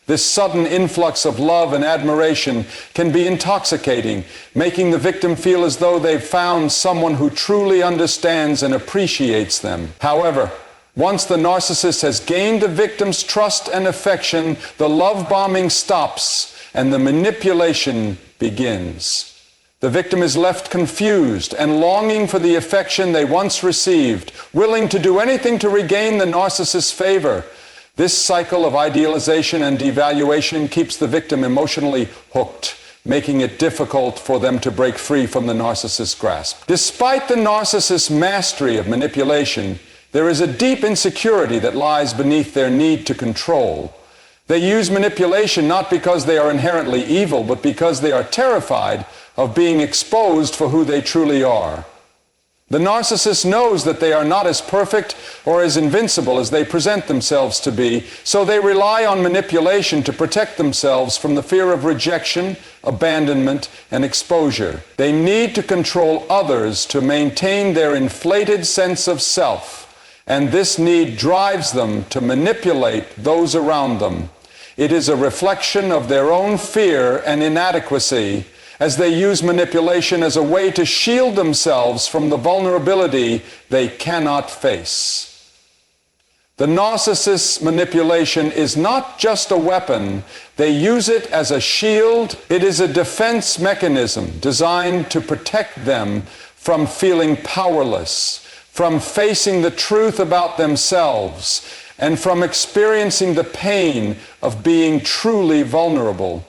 This sudden influx of love and admiration can be intoxicating, making the victim feel as though they've found someone who truly understands and appreciates them. However, once the narcissist has gained the victim's trust and affection, the love bombing stops and the manipulation begins. The victim is left confused and longing for the affection they once received, willing to do anything to regain the narcissist's favor. This cycle of idealization and devaluation keeps the victim emotionally hooked, making it difficult for them to break free from the narcissist's grasp. Despite the narcissist's mastery of manipulation, there is a deep insecurity that lies beneath their need to control. They use manipulation not because they are inherently evil, but because they are terrified of being exposed for who they truly are. The narcissist knows that they are not as perfect or as invincible as they present themselves to be, so they rely on manipulation to protect themselves from the fear of rejection, abandonment, and exposure. They need to control others to maintain their inflated sense of self, and this need drives them to manipulate those around them. It is a reflection of their own fear and inadequacy, as they use manipulation as a way to shield themselves from the vulnerability they cannot face. The narcissist's manipulation is not just a weapon. They use it as a shield. It is a defense mechanism designed to protect them from feeling powerless, from facing the truth about themselves, and from experiencing the pain of being truly vulnerable.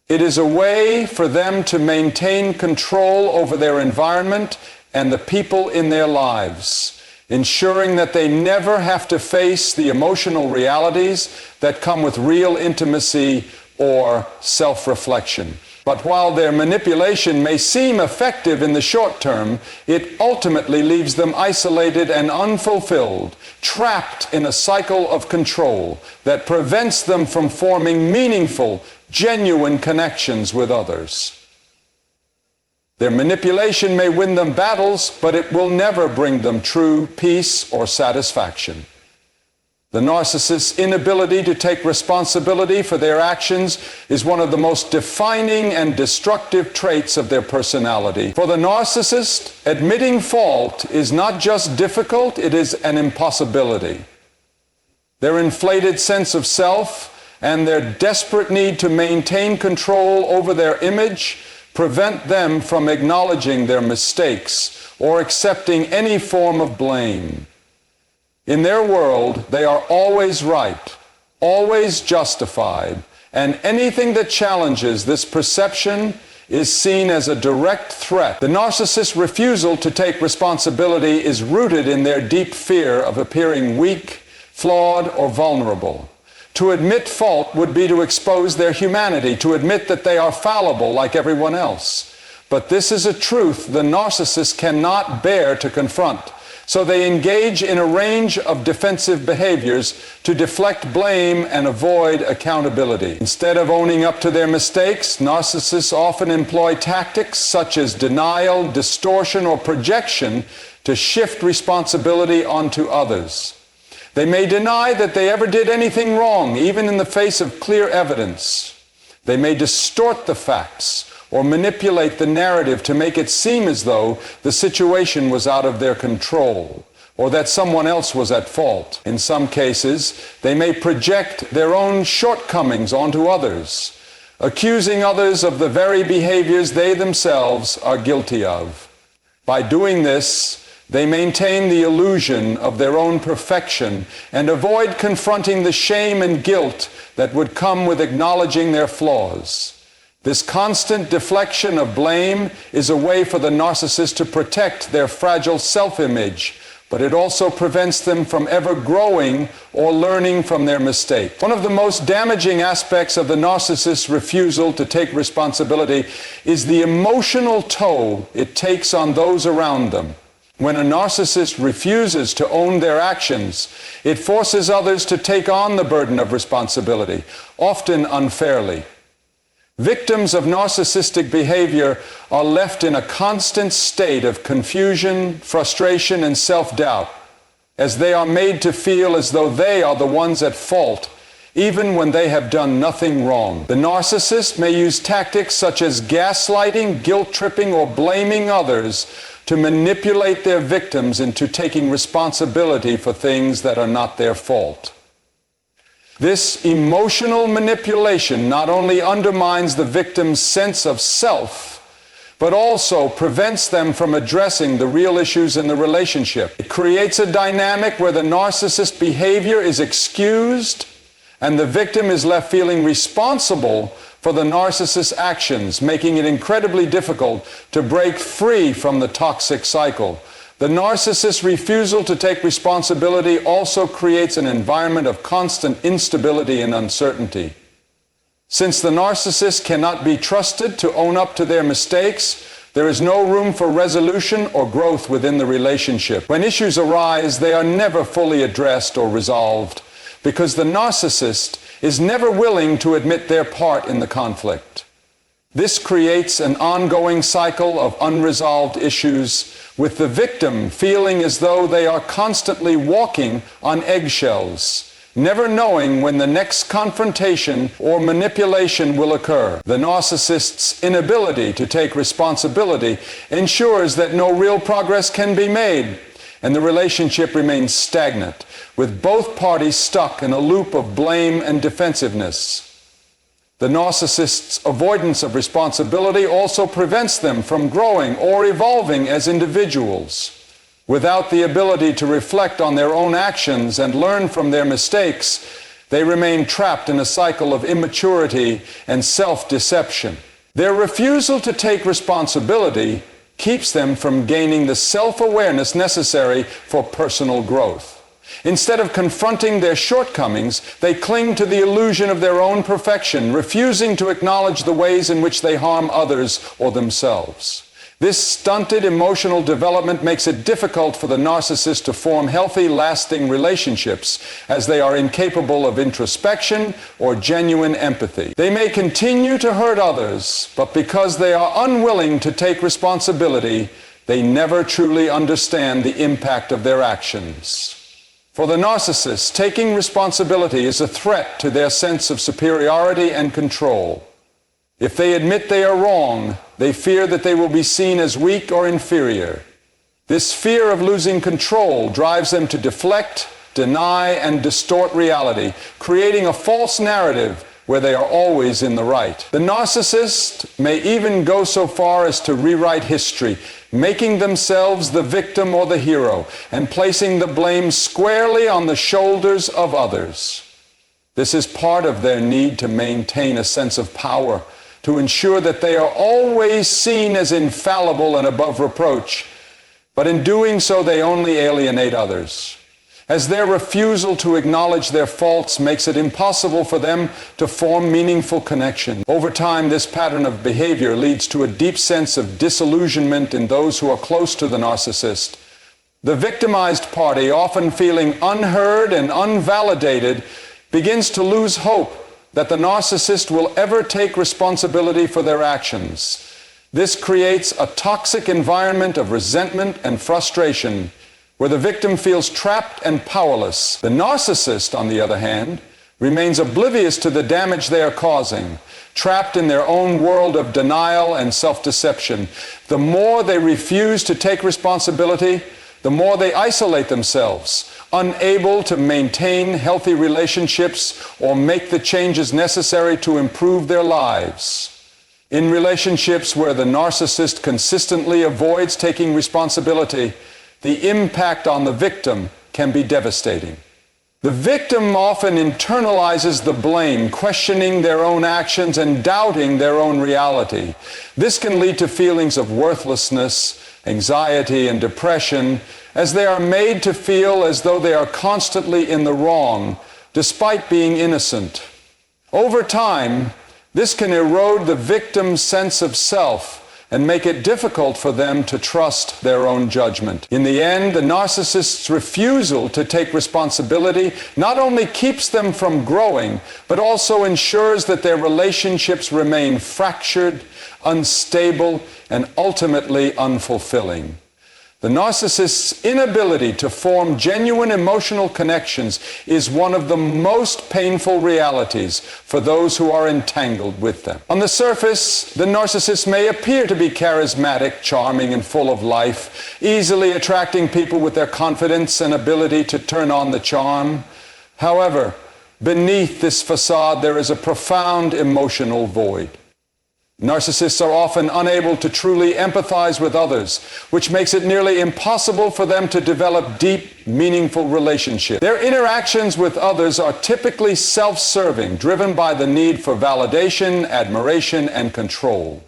It is a way for them to maintain control over their environment and the people in their lives, ensuring that they never have to face the emotional realities that come with real intimacy or self-reflection. But while their manipulation may seem effective in the short term, it ultimately leaves them isolated and unfulfilled, trapped in a cycle of control that prevents them from forming meaningful, genuine connections with others. Their manipulation may win them battles, but it will never bring them true peace or satisfaction. The narcissist's inability to take responsibility for their actions is one of the most defining and destructive traits of their personality. For the narcissist, admitting fault is not just difficult, it is an impossibility. Their inflated sense of self and their desperate need to maintain control over their image prevent them from acknowledging their mistakes or accepting any form of blame. In their world, they are always right, always justified, and anything that challenges this perception is seen as a direct threat. The narcissist's refusal to take responsibility is rooted in their deep fear of appearing weak, flawed, or vulnerable. To admit fault would be to expose their humanity, to admit that they are fallible like everyone else. But this is a truth the narcissist cannot bear to confront. So they engage in a range of defensive behaviors to deflect blame and avoid accountability. Instead of owning up to their mistakes, narcissists often employ tactics such as denial, distortion, or projection to shift responsibility onto others. They may deny that they ever did anything wrong, even in the face of clear evidence. They may distort the facts or manipulate the narrative to make it seem as though the situation was out of their control or that someone else was at fault. In some cases, they may project their own shortcomings onto others, accusing others of the very behaviors they themselves are guilty of. By doing this, they maintain the illusion of their own perfection and avoid confronting the shame and guilt that would come with acknowledging their flaws. This constant deflection of blame is a way for the narcissist to protect their fragile self-image, but it also prevents them from ever growing or learning from their mistakes. One of the most damaging aspects of the narcissist's refusal to take responsibility is the emotional toll it takes on those around them. When a narcissist refuses to own their actions, it forces others to take on the burden of responsibility, often unfairly. Victims of narcissistic behavior are left in a constant state of confusion, frustration, and self-doubt, as they are made to feel as though they are the ones at fault, even when they have done nothing wrong. The narcissist may use tactics such as gaslighting, guilt-tripping, or blaming others to manipulate their victims into taking responsibility for things that are not their fault. This emotional manipulation not only undermines the victim's sense of self, but also prevents them from addressing the real issues in the relationship. It creates a dynamic where the narcissist's behavior is excused and the victim is left feeling responsible for the narcissist's actions, making it incredibly difficult to break free from the toxic cycle. The narcissist's refusal to take responsibility also creates an environment of constant instability and uncertainty. Since the narcissist cannot be trusted to own up to their mistakes, There is no room for resolution or growth within the relationship. When issues arise, they are never fully addressed or resolved because the narcissist is never willing to admit their part in the conflict. This creates an ongoing cycle of unresolved issues, with the victim feeling as though they are constantly walking on eggshells, never knowing when the next confrontation or manipulation will occur. The narcissist's inability to take responsibility ensures that no real progress can be made, and the relationship remains stagnant, with both parties stuck in a loop of blame and defensiveness. The narcissist's avoidance of responsibility also prevents them from growing or evolving as individuals. Without the ability to reflect on their own actions and learn from their mistakes, they remain trapped in a cycle of immaturity and self-deception. Their refusal to take responsibility keeps them from gaining the self-awareness necessary for personal growth. Instead of confronting their shortcomings, they cling to the illusion of their own perfection, refusing to acknowledge the ways in which they harm others or themselves. This stunted emotional development makes it difficult for the narcissist to form healthy, lasting relationships, as they are incapable of introspection or genuine empathy. They may continue to hurt others, but because they are unwilling to take responsibility, they never truly understand the impact of their actions. For the narcissist, taking responsibility is a threat to their sense of superiority and control. If they admit they are wrong, they fear that they will be seen as weak or inferior. This fear of losing control drives them to deflect, deny, and distort reality, creating a false narrative where they are always in the right. The narcissist may even go so far as to rewrite history, making themselves the victim or the hero, and placing the blame squarely on the shoulders of others. This is part of their need to maintain a sense of power, to ensure that they are always seen as infallible and above reproach, but in doing so they only alienate others, as their refusal to acknowledge their faults makes it impossible for them to form meaningful connection. Over time, this pattern of behavior leads to a deep sense of disillusionment in those who are close to the narcissist. The victimized party, often feeling unheard and unvalidated, begins to lose hope that the narcissist will ever take responsibility for their actions. This creates a toxic environment of resentment and frustration, where the victim feels trapped and powerless. The narcissist, on the other hand, remains oblivious to the damage they are causing, trapped in their own world of denial and self-deception. The more they refuse to take responsibility, the more they isolate themselves, unable to maintain healthy relationships or make the changes necessary to improve their lives. In relationships where the narcissist consistently avoids taking responsibility, the impact on the victim can be devastating. The victim often internalizes the blame, questioning their own actions and doubting their own reality. This can lead to feelings of worthlessness, anxiety, and depression, as they are made to feel as though they are constantly in the wrong, despite being innocent. Over time, this can erode the victim's sense of self and make it difficult for them to trust their own judgment. In the end, the narcissist's refusal to take responsibility not only keeps them from growing, but also ensures that their relationships remain fractured, unstable, and ultimately unfulfilling. The narcissist's inability to form genuine emotional connections is one of the most painful realities for those who are entangled with them. On the surface, the narcissist may appear to be charismatic, charming, and full of life, easily attracting people with their confidence and ability to turn on the charm. However, beneath this facade, there is a profound emotional void. Narcissists are often unable to truly empathize with others, which makes it nearly impossible for them to develop deep, meaningful relationships. Their interactions with others are typically self-serving, driven by the need for validation, admiration, and control.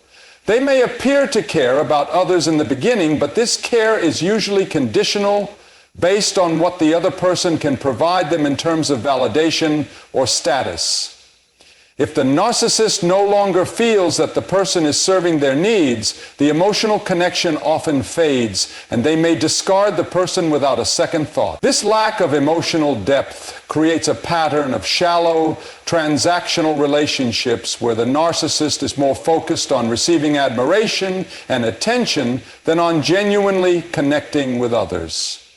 They may appear to care about others in the beginning, but this care is usually conditional, based on what the other person can provide them in terms of validation or status. If the narcissist no longer feels that the person is serving their needs, the emotional connection often fades, and they may discard the person without a second thought. This lack of emotional depth creates a pattern of shallow, transactional relationships where the narcissist is more focused on receiving admiration and attention than on genuinely connecting with others.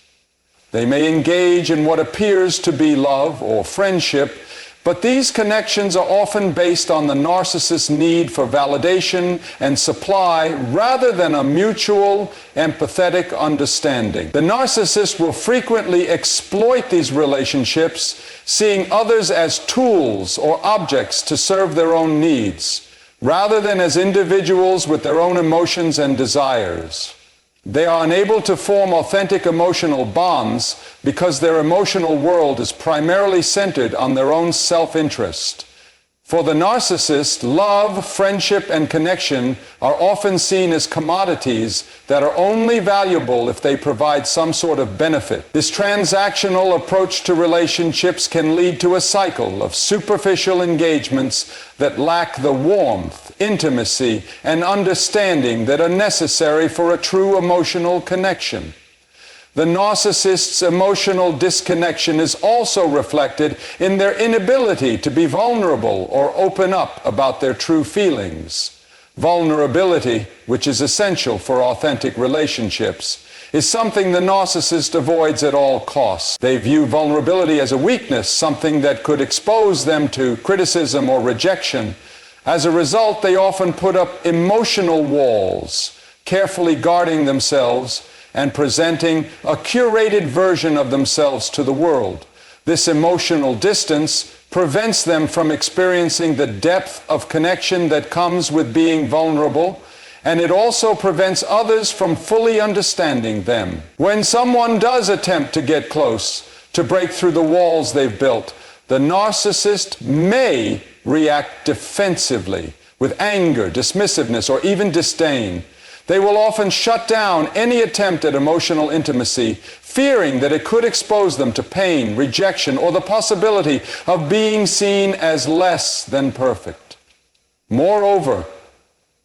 They may engage in what appears to be love or friendship, but these connections are often based on the narcissist's need for validation and supply rather than a mutual, empathetic understanding. The narcissist will frequently exploit these relationships, seeing others as tools or objects to serve their own needs, rather than as individuals with their own emotions and desires. They are unable to form authentic emotional bonds because their emotional world is primarily centered on their own self-interest. For the narcissist, love, friendship, and connection are often seen as commodities that are only valuable if they provide some sort of benefit. This transactional approach to relationships can lead to a cycle of superficial engagements that lack the warmth, intimacy, and understanding that are necessary for a true emotional connection. The narcissist's emotional disconnection is also reflected in their inability to be vulnerable or open up about their true feelings. Vulnerability, which is essential for authentic relationships, is something the narcissist avoids at all costs. They view vulnerability as a weakness, something that could expose them to criticism or rejection. As a result, they often put up emotional walls, carefully guarding themselves and presenting a curated version of themselves to the world. This emotional distance prevents them from experiencing the depth of connection that comes with being vulnerable, and it also prevents others from fully understanding them. When someone does attempt to get close, to break through the walls they've built, the narcissist may react defensively with anger, dismissiveness, or even disdain. They will often shut down any attempt at emotional intimacy, fearing that it could expose them to pain, rejection, or the possibility of being seen as less than perfect. Moreover,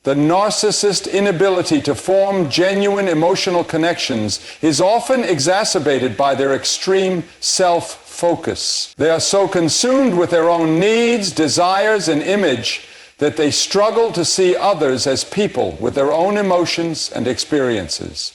the narcissist's inability to form genuine emotional connections is often exacerbated by their extreme self-focus. They are so consumed with their own needs, desires, and image that they struggle to see others as people with their own emotions and experiences.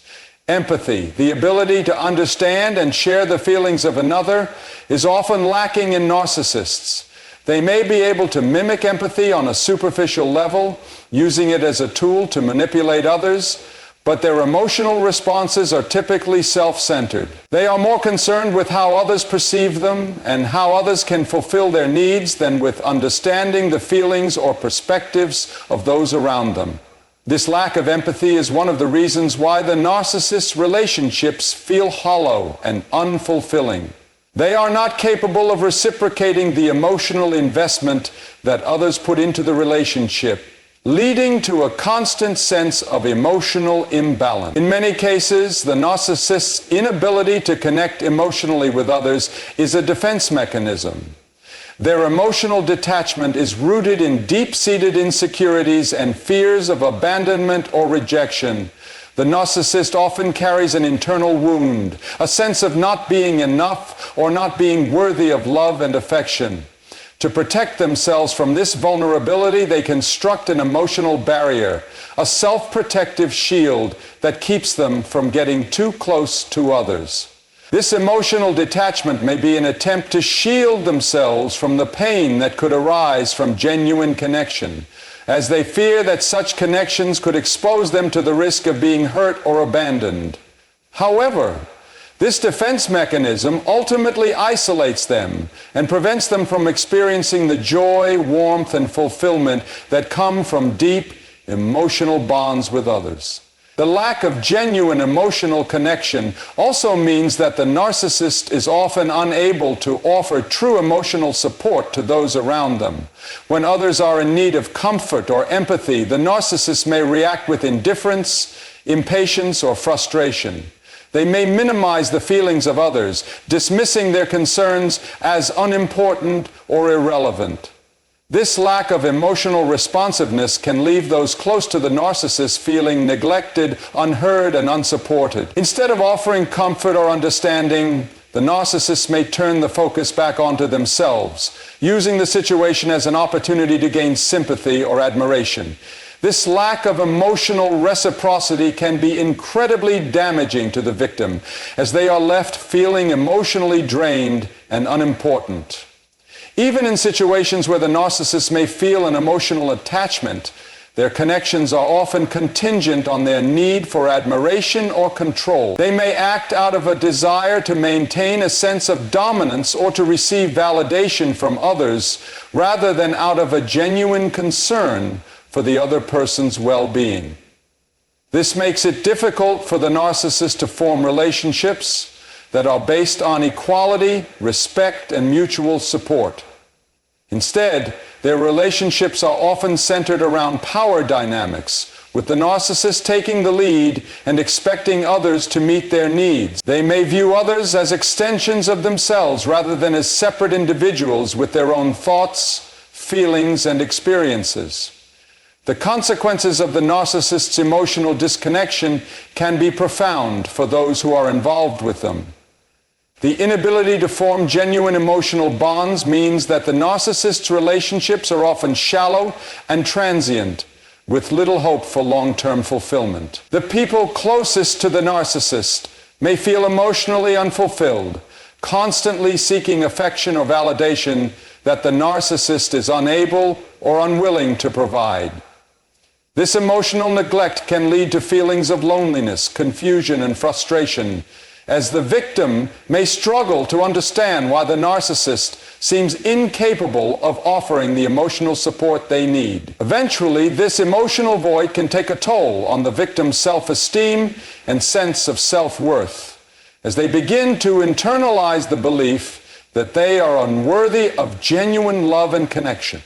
Empathy, the ability to understand and share the feelings of another, is often lacking in narcissists. They may be able to mimic empathy on a superficial level, using it as a tool to manipulate others, but their emotional responses are typically self-centered. They are more concerned with how others perceive them and how others can fulfill their needs than with understanding the feelings or perspectives of those around them. This lack of empathy is one of the reasons why the narcissist's relationships feel hollow and unfulfilling. They are not capable of reciprocating the emotional investment that others put into the relationship, leading to a constant sense of emotional imbalance. In many cases, the narcissist's inability to connect emotionally with others is a defense mechanism. Their emotional detachment is rooted in deep-seated insecurities and fears of abandonment or rejection. The narcissist often carries an internal wound, a sense of not being enough or not being worthy of love and affection. To protect themselves from this vulnerability, they construct an emotional barrier, a self-protective shield that keeps them from getting too close to others. This emotional detachment may be an attempt to shield themselves from the pain that could arise from genuine connection, as they fear that such connections could expose them to the risk of being hurt or abandoned. However, this defense mechanism ultimately isolates them and prevents them from experiencing the joy, warmth, and fulfillment that come from deep emotional bonds with others. The lack of genuine emotional connection also means that the narcissist is often unable to offer true emotional support to those around them. When others are in need of comfort or empathy, the narcissist may react with indifference, impatience, or frustration. They may minimize the feelings of others, dismissing their concerns as unimportant or irrelevant. This lack of emotional responsiveness can leave those close to the narcissist feeling neglected, unheard, and unsupported. Instead of offering comfort or understanding, the narcissist may turn the focus back onto themselves, using the situation as an opportunity to gain sympathy or admiration. This lack of emotional reciprocity can be incredibly damaging to the victim, as they are left feeling emotionally drained and unimportant. Even in situations where the narcissist may feel an emotional attachment, their connections are often contingent on their need for admiration or control. They may act out of a desire to maintain a sense of dominance or to receive validation from others, rather than out of a genuine concern for the other person's well-being. This makes it difficult for the narcissist to form relationships that are based on equality, respect, and mutual support. Instead, their relationships are often centered around power dynamics, with the narcissist taking the lead and expecting others to meet their needs. They may view others as extensions of themselves rather than as separate individuals with their own thoughts, feelings, and experiences. The consequences of the narcissist's emotional disconnection can be profound for those who are involved with them. The inability to form genuine emotional bonds means that the narcissist's relationships are often shallow and transient, with little hope for long-term fulfillment. The people closest to the narcissist may feel emotionally unfulfilled, constantly seeking affection or validation that the narcissist is unable or unwilling to provide. This emotional neglect can lead to feelings of loneliness, confusion, and frustration, as the victim may struggle to understand why the narcissist seems incapable of offering the emotional support they need. Eventually, this emotional void can take a toll on the victim's self-esteem and sense of self-worth, as they begin to internalize the belief that they are unworthy of genuine love and connection.